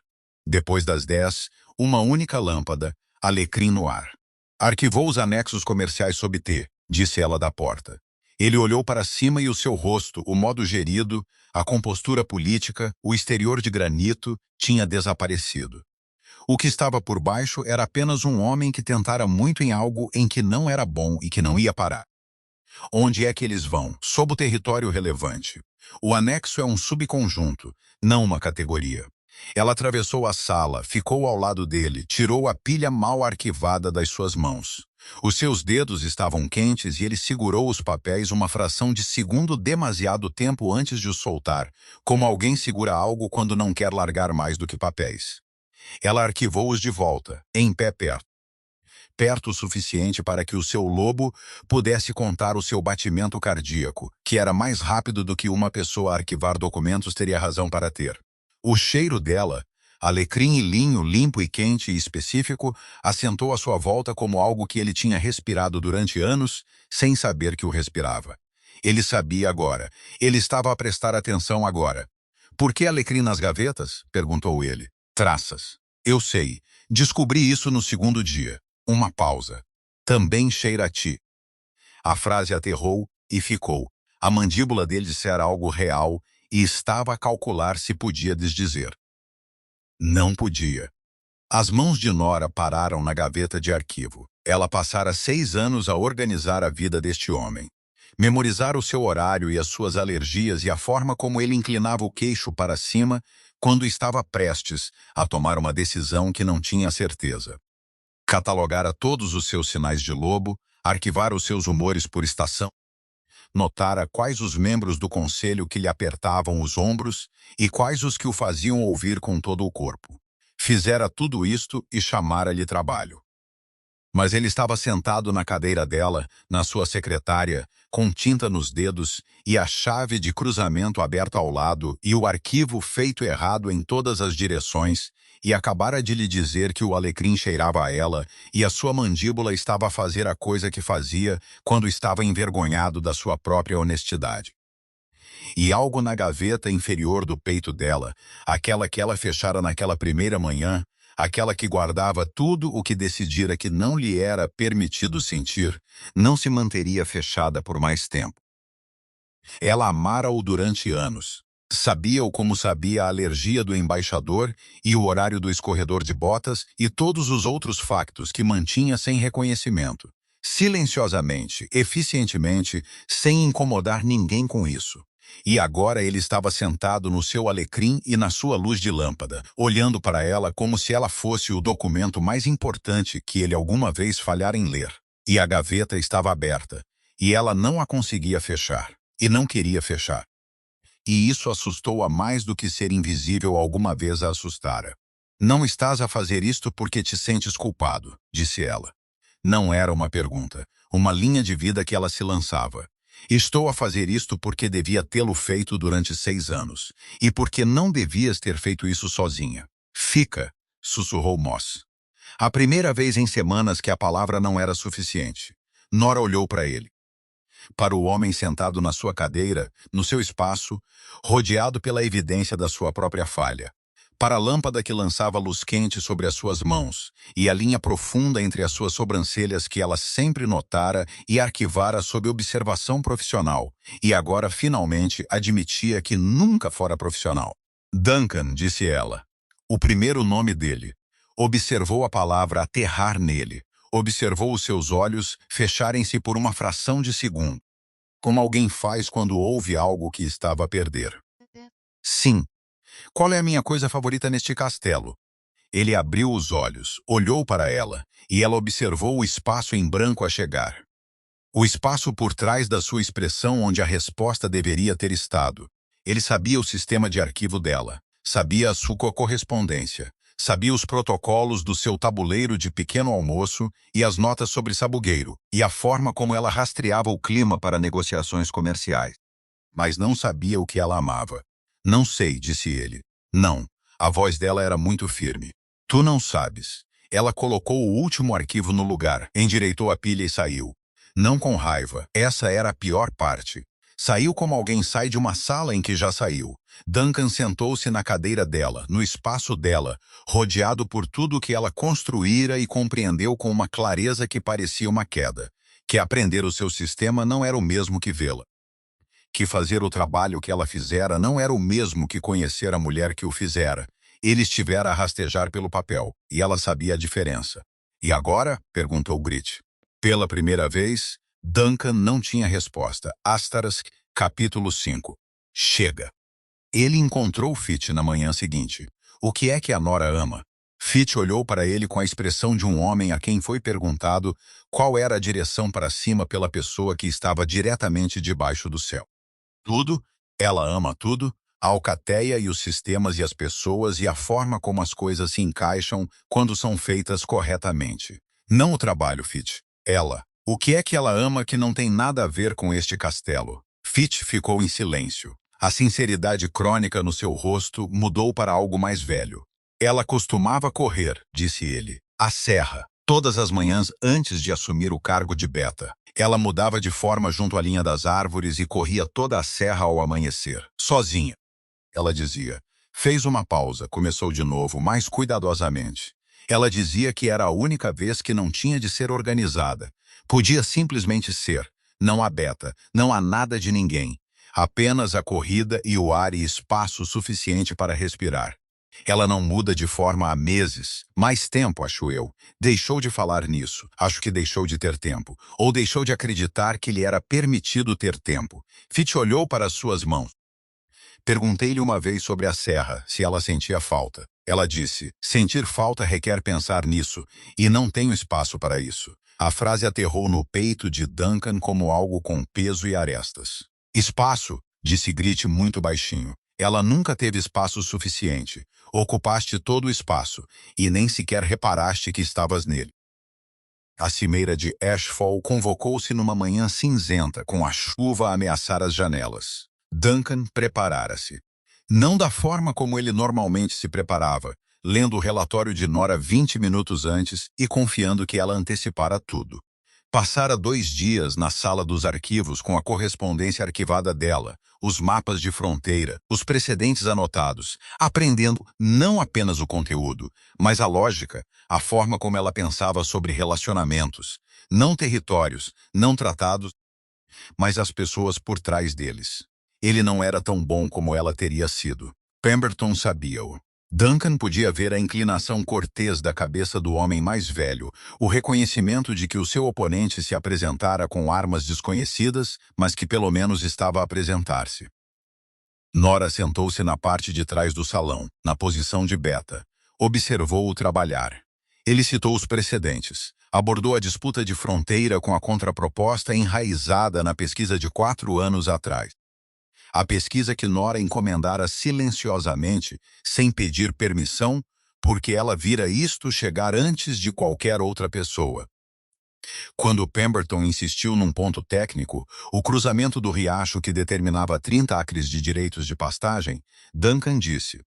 Depois das 10, uma única lâmpada, alecrim no ar. Arquivou os anexos comerciais sob T, disse ela da porta. Ele olhou para cima e o seu rosto, o modo gerido, a compostura política, o exterior de granito, tinha desaparecido. O que estava por baixo era apenas um homem que tentara muito em algo em que não era bom e que não ia parar. Onde é que eles vão? Sob o território relevante. O anexo é um subconjunto, não uma categoria. Ela atravessou a sala, ficou ao lado dele, tirou a pilha mal arquivada das suas mãos. Os seus dedos estavam quentes e ele segurou os papéis uma fração de segundo demasiado tempo antes de os soltar, como alguém segura algo quando não quer largar mais do que papéis. Ela arquivou-os de volta, em pé perto. Perto o suficiente para que o seu lobo pudesse contar o seu batimento cardíaco, que era mais rápido do que uma pessoa a arquivar documentos teria razão para ter. O cheiro dela, alecrim e linho limpo e quente e específico, assentou à sua volta como algo que ele tinha respirado durante anos, sem saber que o respirava. Ele sabia agora. Ele estava a prestar atenção agora. "Por que alecrim nas gavetas?" perguntou ele. "Traças. Eu sei. Descobri isso no segundo dia." Uma pausa. "Também cheira a ti." A frase aterrou e ficou. A mandíbula dele dissera algo real e estava a calcular se podia desdizer. Não podia. As mãos de Nora pararam na gaveta de arquivo. Ela passara 6 anos a organizar a vida deste homem. Memorizar o seu horário e as suas alergias e a forma como ele inclinava o queixo para cima quando estava prestes a tomar uma decisão que não tinha certeza. Catalogara todos os seus sinais de lobo, arquivara os seus humores por estação, notara quais os membros do conselho que lhe apertavam os ombros e quais os que o faziam ouvir com todo o corpo. Fizera tudo isto e chamara-lhe trabalho. Mas ele estava sentado na cadeira dela, na sua secretária, com tinta nos dedos e a chave de cruzamento aberta ao lado e o arquivo feito errado em todas as direções, e acabara de lhe dizer que o alecrim cheirava a ela e a sua mandíbula estava a fazer a coisa que fazia quando estava envergonhado da sua própria honestidade. E algo na gaveta inferior do peito dela, aquela que ela fechara naquela primeira manhã, aquela que guardava tudo o que decidira que não lhe era permitido sentir, não se manteria fechada por mais tempo. Ela amara-o durante anos. Sabia-o como sabia a alergia do embaixador e o horário do escorredor de botas e todos os outros factos que mantinha sem reconhecimento. Silenciosamente, eficientemente, sem incomodar ninguém com isso. E agora ele estava sentado no seu alecrim e na sua luz de lâmpada, olhando para ela como se ela fosse o documento mais importante que ele alguma vez falhara em ler. E a gaveta estava aberta, e ela não a conseguia fechar, e não queria fechar. E isso assustou-a mais do que ser invisível alguma vez a assustara. "Não estás a fazer isto porque te sentes culpado", disse ela. Não era uma pergunta, uma linha de vida que ela se lançava. "Estou a fazer isto porque devia tê-lo feito durante 6 anos, e porque não devias ter feito isso sozinha." "Fica", sussurrou Moss. A primeira vez em semanas que a palavra não era suficiente. Nora olhou para ele. Para o homem sentado na sua cadeira, no seu espaço, rodeado pela evidência da sua própria falha. para a lâmpada que lançava luz quente sobre as suas mãos, e a linha profunda entre as suas sobrancelhas que ela sempre notara e arquivara sob observação profissional, e agora finalmente admitia que nunca fora profissional. Duncan, disse ela. O primeiro nome dele. Observou a palavra aterrar nele. Observou os seus olhos fecharem-se por uma fração de segundo, como alguém faz quando ouve algo que estava a perder. Sim. Qual é a minha coisa favorita neste castelo? Ele abriu os olhos, olhou para ela, e ela observou o espaço em branco a chegar. O espaço por trás da sua expressão onde a resposta deveria ter estado. Ele sabia o sistema de arquivo dela, sabia a sua correspondência, sabia os protocolos do seu tabuleiro de pequeno almoço e as notas sobre sabugueiro, e a forma como ela rastreava o clima para negociações comerciais. Mas não sabia o que ela amava. Não sei, disse ele. Não. A voz dela era muito firme. Tu não sabes. Ela colocou o último arquivo no lugar, endireitou a pilha e saiu. Não com raiva. Essa era a pior parte. Saiu como alguém sai de uma sala em que já saiu. Duncan sentou-se na cadeira dela, no espaço dela, rodeado por tudo o que ela construíra e compreendeu com uma clareza que parecia uma queda. Que aprender o seu sistema não era o mesmo que vê-la. Que fazer o trabalho que ela fizera não era o mesmo que conhecer a mulher que o fizera. Ele estivera a rastejar pelo papel, e ela sabia a diferença. E agora? Perguntou Grit. Pela primeira vez, Duncan não tinha resposta. Asterisk, capítulo 5. Chega. Ele encontrou Fitch na manhã seguinte. O que é que a Nora ama? Fitch olhou para ele com a expressão de um homem a quem foi perguntado qual era a direção para cima pela pessoa que estava diretamente debaixo do céu. Tudo, ela ama tudo, a alcateia e os sistemas e as pessoas e a forma como as coisas se encaixam quando são feitas corretamente. Não o trabalho, Fitch. Ela. O que é que ela ama que não tem nada a ver com este castelo? Fitch ficou em silêncio. A sinceridade crônica no seu rosto mudou para algo mais velho. Ela costumava correr, disse ele, à serra, todas as manhãs antes de assumir o cargo de Beta. Ela mudava de forma junto à linha das árvores e corria toda a serra ao amanhecer, sozinha. Ela dizia. Fez uma pausa, começou de novo, mais cuidadosamente. Ela dizia que era a única vez que não tinha de ser organizada. Podia simplesmente ser. Não há Beta, não há nada de ninguém. Apenas a corrida e o ar e espaço suficiente para respirar. Ela não muda de forma há meses. Mais tempo, acho eu. Deixou de falar nisso. Acho que deixou de ter tempo. Ou deixou de acreditar que lhe era permitido ter tempo. Fitch olhou para as suas mãos. Perguntei-lhe uma vez sobre a serra, se ela sentia falta. Ela disse, sentir falta requer pensar nisso, e não tenho espaço para isso. A frase aterrou no peito de Duncan como algo com peso e arestas. Espaço, disse Grit muito baixinho. Ela nunca teve espaço suficiente. Ocupaste todo o espaço, e nem sequer reparaste que estavas nele. A cimeira de Ashfall convocou-se numa manhã cinzenta, com a chuva a ameaçar as janelas. Duncan preparara-se. Não da forma como ele normalmente se preparava, lendo o relatório de Nora 20 minutos antes e confiando que ela antecipara tudo. Passara 2 dias na sala dos arquivos com a correspondência arquivada dela, os mapas de fronteira, os precedentes anotados, aprendendo não apenas o conteúdo, mas a lógica, a forma como ela pensava sobre relacionamentos, não territórios, não tratados, mas as pessoas por trás deles. Ele não era tão bom como ela teria sido. Pemberton sabia-o. Duncan podia ver a inclinação cortês da cabeça do homem mais velho, o reconhecimento de que o seu oponente se apresentara com armas desconhecidas, mas que pelo menos estava a apresentar-se. Nora sentou-se na parte de trás do salão, na posição de Beta. Observou-o trabalhar. Ele citou os precedentes. Abordou a disputa de fronteira com a contraproposta enraizada na pesquisa de 4 anos atrás. A pesquisa que Nora encomendara silenciosamente, sem pedir permissão, porque ela vira isto chegar antes de qualquer outra pessoa. Quando Pemberton insistiu num ponto técnico, o cruzamento do riacho que determinava 30 acres de direitos de pastagem, Duncan disse: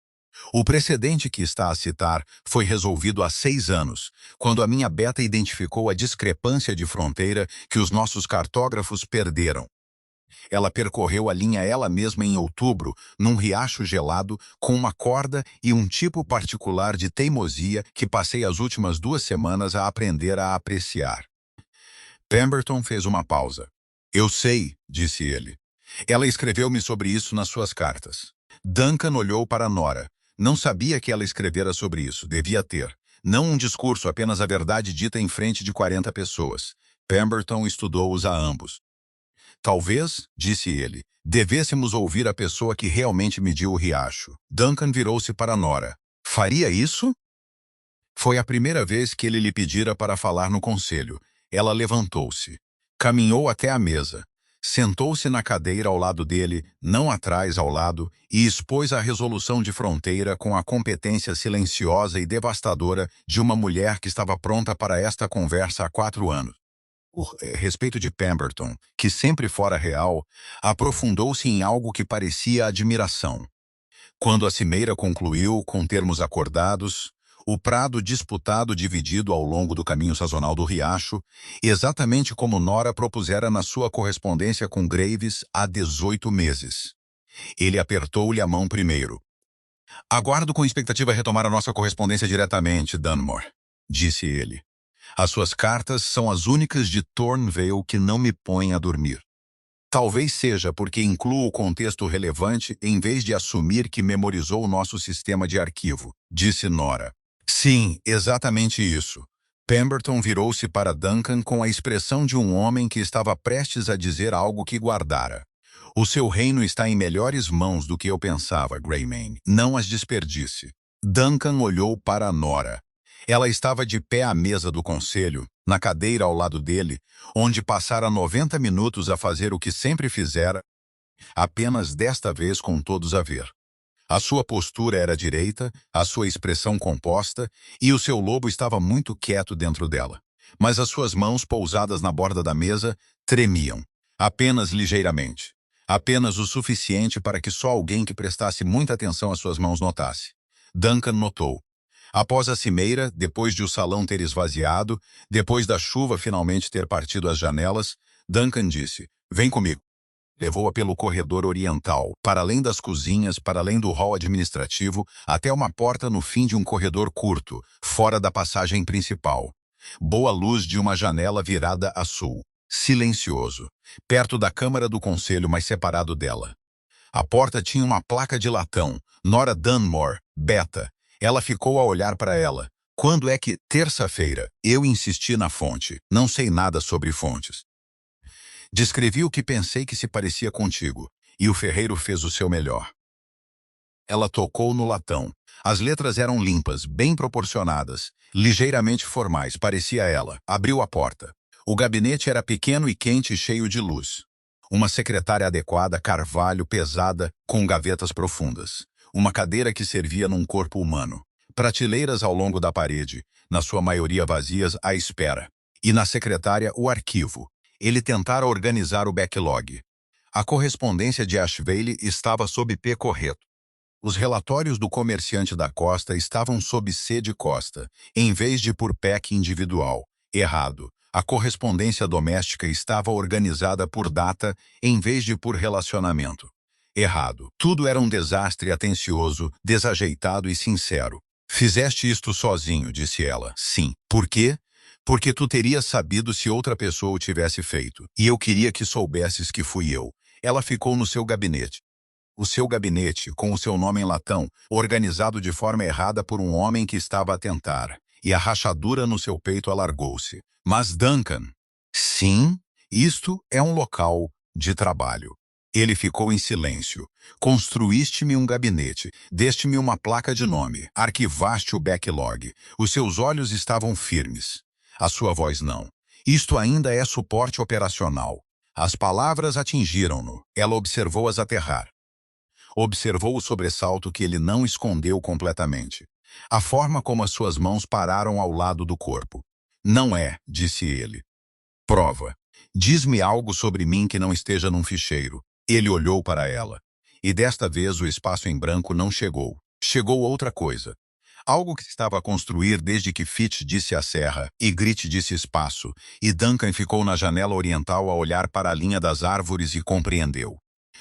o precedente que está a citar foi resolvido há 6 anos, quando a minha Beta identificou a discrepância de fronteira que os nossos cartógrafos perderam. Ela percorreu a linha ela mesma em outubro, num riacho gelado, com uma corda e um tipo particular de teimosia que passei as últimas 2 semanas a aprender a apreciar. Pemberton fez uma pausa. Eu sei, disse ele. Ela escreveu-me sobre isso nas suas cartas. Duncan olhou para Nora. Não sabia que ela escrevera sobre isso, devia ter. Não um discurso, apenas a verdade dita em frente de 40 pessoas. Pemberton estudou-os a ambos. Talvez, disse ele, devêssemos ouvir a pessoa que realmente mediu o riacho. Duncan virou-se para Nora. Faria isso? Foi a primeira vez que ele lhe pedira para falar no conselho. Ela levantou-se. Caminhou até a mesa. Sentou-se na cadeira ao lado dele, não atrás, ao lado, e expôs a resolução de fronteira com a competência silenciosa e devastadora de uma mulher que estava pronta para esta conversa há 4 anos. O respeito de Pemberton, que sempre fora real, aprofundou-se em algo que parecia admiração. Quando a cimeira concluiu, com termos acordados, o prado disputado dividido ao longo do caminho sazonal do riacho, exatamente como Nora propusera na sua correspondência com Graves há 18 meses. Ele apertou-lhe a mão primeiro. Aguardo com expectativa retomar a nossa correspondência diretamente, Dunmore, disse ele. As suas cartas são as únicas de Thornvale que não me põem a dormir. Talvez seja porque incluo o contexto relevante em vez de assumir que memorizou o nosso sistema de arquivo, disse Nora. Sim, exatamente isso. Pemberton virou-se para Duncan com a expressão de um homem que estava prestes a dizer algo que guardara. O seu reino está em melhores mãos do que eu pensava, Greymane. Não as desperdice. Duncan olhou para Nora. Ela estava de pé à mesa do conselho, na cadeira ao lado dele, onde passara 90 minutos a fazer o que sempre fizera, apenas desta vez com todos a ver. A sua postura era direita, a sua expressão composta, e o seu lobo estava muito quieto dentro dela. Mas as suas mãos pousadas na borda da mesa tremiam, apenas ligeiramente. Apenas o suficiente para que só alguém que prestasse muita atenção às suas mãos notasse. Duncan notou. Após a cimeira, depois de o salão ter esvaziado, depois da chuva finalmente ter partido as janelas, Duncan disse, vem comigo. Levou-a pelo corredor oriental, para além das cozinhas, para além do hall administrativo, até uma porta no fim de um corredor curto, fora da passagem principal. Boa luz de uma janela virada a sul. Silencioso. Perto da câmara do conselho, mas separado dela. A porta tinha uma placa de latão. Nora Dunmore, Beta. Ela ficou a olhar para ela. Quando é que... Terça-feira. Eu insisti na fonte. Não sei nada sobre fontes. Descrevi o que pensei que se parecia contigo, e o ferreiro fez o seu melhor. Ela tocou no latão. As letras eram limpas, bem proporcionadas, ligeiramente formais, parecia ela. Abriu a porta. O gabinete era pequeno e quente e cheio de luz. Uma secretária adequada, carvalho, pesada, com gavetas profundas. Uma cadeira que servia num corpo humano. Prateleiras ao longo da parede, na sua maioria vazias, à espera. E na secretária, o arquivo. Ele tentara organizar o backlog. A correspondência de Ashvale estava sob P correto. Os relatórios do comerciante da Costa estavam sob C de Costa, em vez de por PEC individual. Errado. A correspondência doméstica estava organizada por data, em vez de por relacionamento. Errado. Tudo era um desastre atencioso, desajeitado e sincero. Fizeste isto sozinho, disse ela. Sim. Por quê? Porque tu terias sabido se outra pessoa o tivesse feito. E eu queria que soubesses que fui eu. Ela ficou no seu gabinete. O seu gabinete, com o seu nome em latão, organizado de forma errada por um homem que estava a tentar. E a rachadura no seu peito alargou-se. Mas Duncan... Sim, isto é um local de trabalho. Ele ficou em silêncio. Construíste-me um gabinete, deste-me uma placa de nome, arquivaste o backlog. Os seus olhos estavam firmes. A sua voz não. Isto ainda é suporte operacional. As palavras atingiram-no. Ela observou-as aterrar. Observou o sobressalto que ele não escondeu completamente. A forma como as suas mãos pararam ao lado do corpo. Não é, disse ele. Prova. Diz-me algo sobre mim que não esteja num ficheiro. Ele olhou para ela. E desta vez o espaço em branco não chegou. Chegou outra coisa. Algo que estava a construir desde que Fitch disse a serra e Grit disse espaço, e Duncan ficou na janela oriental a olhar para a linha das árvores e compreendeu.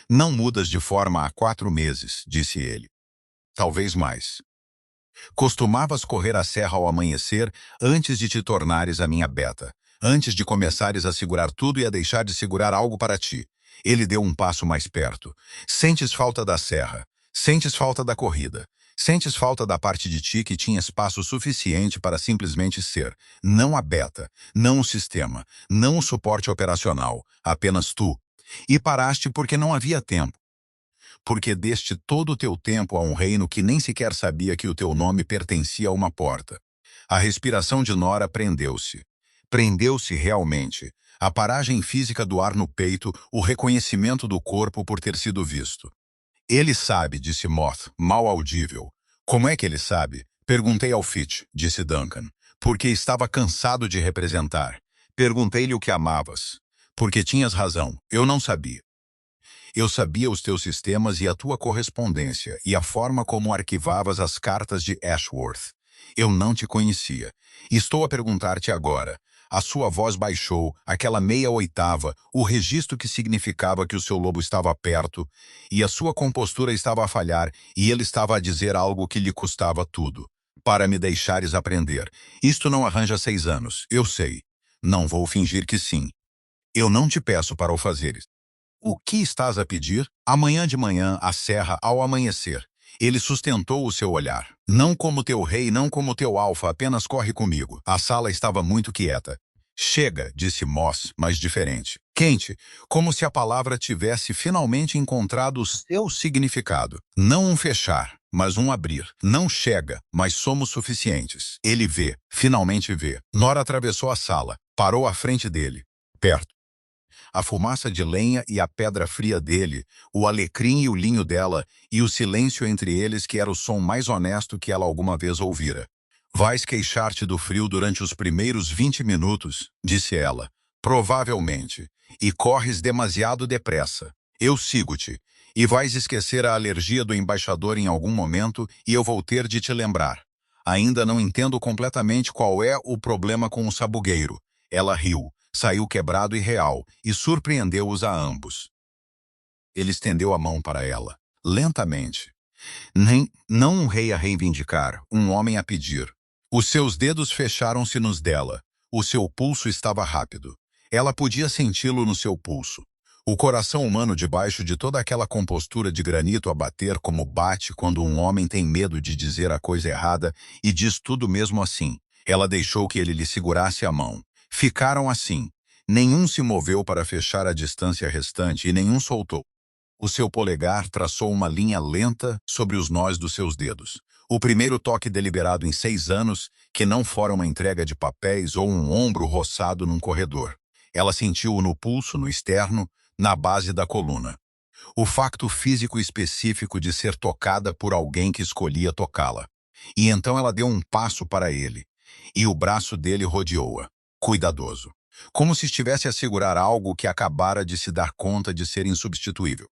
Não mudas de forma há 4 meses, disse ele. Talvez mais. Costumavas correr a serra ao amanhecer antes de te tornares a minha beta, antes de começares a segurar tudo e a deixar de segurar algo para ti. Ele deu um passo mais perto. Sentes falta da serra, sentes falta da corrida, sentes falta da parte de ti que tinha espaço suficiente para simplesmente ser, não a beta, não o sistema, não o suporte operacional, apenas tu. E paraste porque não havia tempo. Porque deste todo o teu tempo a um reino que nem sequer sabia que o teu nome pertencia a uma porta. A respiração de Nora prendeu-se. Prendeu-se realmente. A paragem física do ar no peito, o reconhecimento do corpo por ter sido visto. Ele sabe, disse Moth, mal audível. Como é que ele sabe? Perguntei ao Fitch, disse Duncan. Porque estava cansado de representar. Perguntei-lhe o que amavas. Porque tinhas razão, eu não sabia. Eu sabia os teus sistemas e a tua correspondência, e a forma como arquivavas as cartas de Ashworth. Eu não te conhecia. Estou a perguntar-te agora. A sua voz baixou, aquela meia oitava, o registro que significava que o seu lobo estava perto, e a sua compostura estava a falhar, e ele estava a dizer algo que lhe custava tudo. Para me deixares aprender. Isto não arranja 6 anos, eu sei. Não vou fingir que sim. Eu não te peço para o fazeres. O que estás a pedir? Amanhã de manhã, a serra, ao amanhecer. Ele sustentou o seu olhar. Não como teu rei, não como teu alfa, apenas corre comigo. A sala estava muito quieta. Chega, disse Moss, mas diferente. Quente, como se a palavra tivesse finalmente encontrado o seu significado. Não um fechar, mas um abrir. Não chega, mas somos suficientes. Ele vê, finalmente vê. Nora atravessou a sala, parou à frente dele, perto. A fumaça de lenha e a pedra fria dele, o alecrim e o linho dela, e o silêncio entre eles que era o som mais honesto que ela alguma vez ouvira. Vais queixar-te do frio durante os primeiros 20 minutos, disse ela, provavelmente, e corres demasiado depressa. Eu sigo-te, e vais esquecer a alergia do embaixador em algum momento e eu vou ter de te lembrar. Ainda não entendo completamente qual é o problema com o sabugueiro. Ela riu. Saiu quebrado e real, e surpreendeu-os a ambos. Ele estendeu a mão para ela, lentamente. Não um rei a reivindicar, um homem a pedir. Os seus dedos fecharam-se nos dela. O seu pulso estava rápido. Ela podia senti-lo no seu pulso. O coração humano debaixo de toda aquela compostura de granito a bater como bate quando um homem tem medo de dizer a coisa errada e diz tudo mesmo assim. Ela deixou que ele lhe segurasse a mão. Ficaram assim. Nenhum se moveu para fechar a distância restante e nenhum soltou. O seu polegar traçou uma linha lenta sobre os nós dos seus dedos. O primeiro toque deliberado em 6 anos, que não fora uma entrega de papéis ou um ombro roçado num corredor. Ela sentiu-o no pulso, no externo, na base da coluna. O facto físico específico de ser tocada por alguém que escolhia tocá-la. E então ela deu um passo para ele, e o braço dele rodeou-a. Cuidadoso, como se estivesse a segurar algo que acabara de se dar conta de ser insubstituível.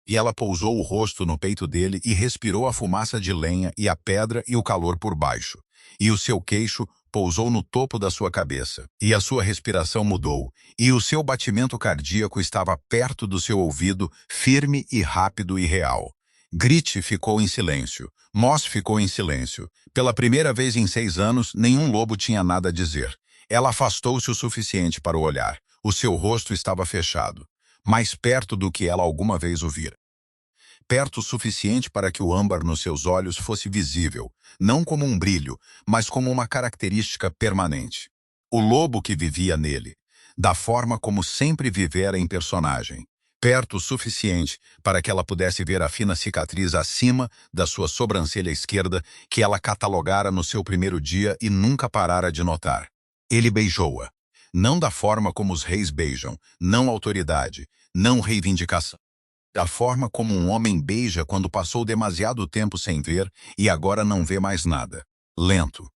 E ela pousou o rosto no peito dele e respirou a fumaça de lenha e a pedra e o calor por baixo. E o seu queixo pousou no topo da sua cabeça. E a sua respiração mudou. E o seu batimento cardíaco estava perto do seu ouvido, firme e rápido e real. Grit ficou em silêncio. Moss ficou em silêncio. Pela primeira vez em 6 anos, nenhum lobo tinha nada a dizer. Ela afastou-se o suficiente para o olhar. O seu rosto estava fechado, mais perto do que ela alguma vez o vira. Perto o suficiente para que o âmbar nos seus olhos fosse visível, não como um brilho, mas como uma característica permanente. O lobo que vivia nele, da forma como sempre vivera em personagem. Perto o suficiente para que ela pudesse ver a fina cicatriz acima da sua sobrancelha esquerda que ela catalogara no seu primeiro dia e nunca parara de notar. Ele beijou-a. Não da forma como os reis beijam, não autoridade, não reivindicação. Da forma como um homem beija quando passou demasiado tempo sem ver e agora não vê mais nada. Lento.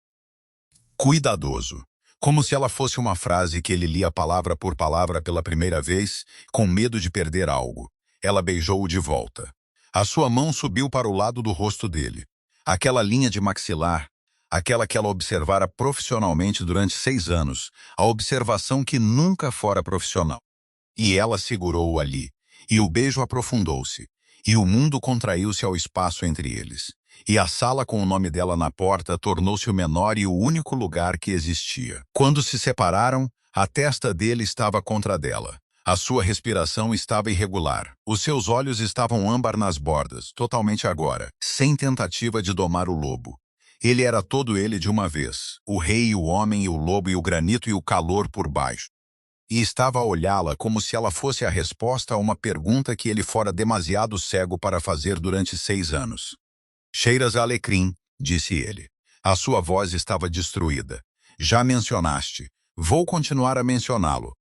Cuidadoso. Como se ela fosse uma frase que ele lia palavra por palavra pela primeira vez, com medo de perder algo. Ela beijou-o de volta. A sua mão subiu para o lado do rosto dele. Aquela linha de maxilar, aquela que ela observara profissionalmente durante 6 anos, a observação que nunca fora profissional. E ela segurou-o ali, e o beijo aprofundou-se, e o mundo contraiu-se ao espaço entre eles. E a sala com o nome dela na porta tornou-se o menor e o único lugar que existia. Quando se separaram, a testa dele estava contra a dela. A sua respiração estava irregular. Os seus olhos estavam âmbar nas bordas, totalmente agora, sem tentativa de domar o lobo. Ele era todo ele de uma vez, o rei e o homem e o lobo e o granito e o calor por baixo. E estava a olhá-la como se ela fosse a resposta a uma pergunta que ele fora demasiado cego para fazer durante 6 anos. Cheiras a alecrim, disse ele. A sua voz estava destruída. Já mencionaste. Vou continuar a mencioná-lo.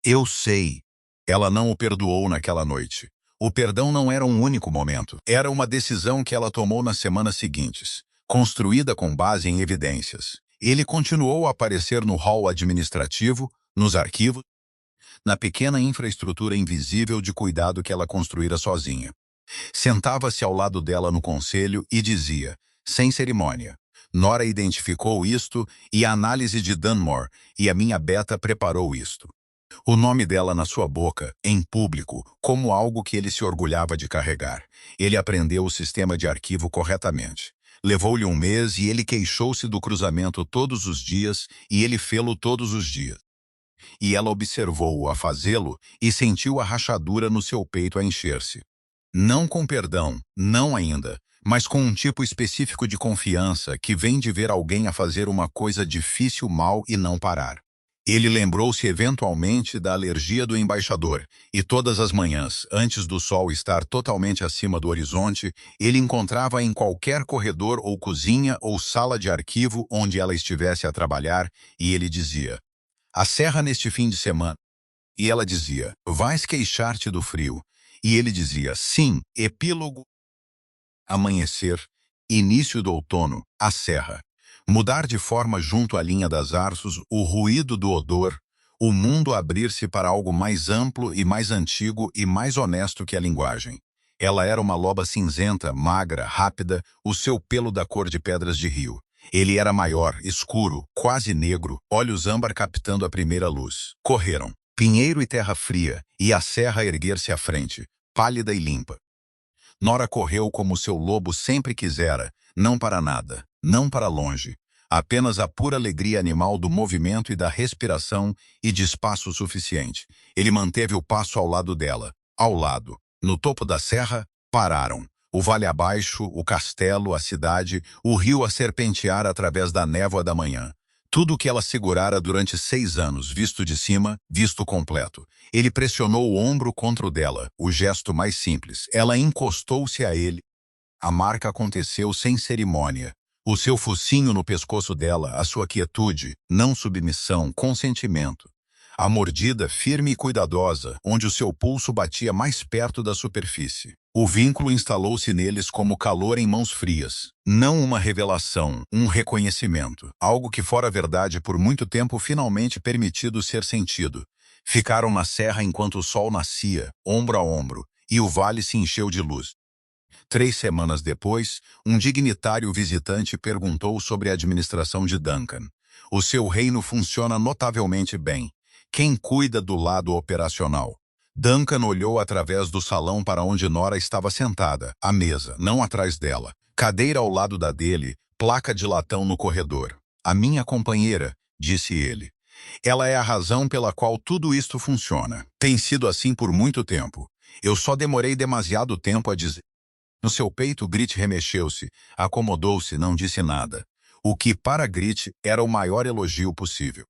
Eu sei. Ela não o perdoou naquela noite. O perdão não era um único momento. Era uma decisão que ela tomou nas semanas seguintes, construída com base em evidências. Ele continuou a aparecer no hall administrativo, nos arquivos, na pequena infraestrutura invisível de cuidado que ela construíra sozinha. Sentava-se ao lado dela no conselho e dizia, sem cerimônia, Nora identificou isto e a análise de Dunmore e a minha beta preparou isto. O nome dela na sua boca, em público, como algo que ele se orgulhava de carregar. Ele aprendeu o sistema de arquivo corretamente. Levou-lhe 1 mês e ele queixou-se do cruzamento todos os dias e ele fê-lo todos os dias. E ela observou-o a fazê-lo e sentiu a rachadura no seu peito a encher-se. Não com perdão, não ainda, mas com um tipo específico de confiança que vem de ver alguém a fazer uma coisa difícil mal e não parar. Ele lembrou-se eventualmente da alergia do embaixador, e todas as manhãs, antes do sol estar totalmente acima do horizonte, ele encontrava em qualquer corredor ou cozinha ou sala de arquivo onde ela estivesse a trabalhar, e ele dizia, a serra neste fim de semana. E ela dizia, vais queixar-te do frio. E ele dizia, sim, epílogo. Amanhecer, início do outono, a serra. Mudar de forma junto à linha das arços, o ruído do odor, o mundo abrir-se para algo mais amplo e mais antigo e mais honesto que a linguagem. Ela era uma loba cinzenta, magra, rápida, o seu pelo da cor de pedras de rio. Ele era maior, escuro, quase negro, olhos âmbar captando a primeira luz. Correram. Pinheiro e terra fria, e a serra erguer-se à frente, pálida e limpa. Nora correu como seu lobo sempre quisera, não para nada, não para longe, apenas a pura alegria animal do movimento e da respiração e de espaço suficiente. Ele manteve o passo ao lado dela, ao lado. No topo da serra, pararam. O vale abaixo, o castelo, a cidade, o rio a serpentear através da névoa da manhã. Tudo o que ela segurara durante 6 anos, visto de cima, visto completo. Ele pressionou o ombro contra o dela, o gesto mais simples. Ela encostou-se a ele. A marca aconteceu sem cerimônia. O seu focinho no pescoço dela, a sua quietude, não submissão, consentimento. A mordida firme e cuidadosa, onde o seu pulso batia mais perto da superfície. O vínculo instalou-se neles como calor em mãos frias. Não uma revelação, um reconhecimento. Algo que fora verdade por muito tempo finalmente permitido ser sentido. Ficaram na serra enquanto o sol nascia, ombro a ombro, e o vale se encheu de luz. 3 semanas depois, um dignitário visitante perguntou sobre a administração de Duncan. O seu reino funciona notavelmente bem. Quem cuida do lado operacional? Duncan olhou através do salão para onde Nora estava sentada, à mesa, não atrás dela. Cadeira ao lado da dele, placa de latão no corredor. A minha companheira, disse ele. Ela é a razão pela qual tudo isto funciona. Tem sido assim por muito tempo. Eu só demorei demasiado tempo a dizer. No seu peito, Grit remexeu-se, acomodou-se, não disse nada. O que, para Grit, era o maior elogio possível.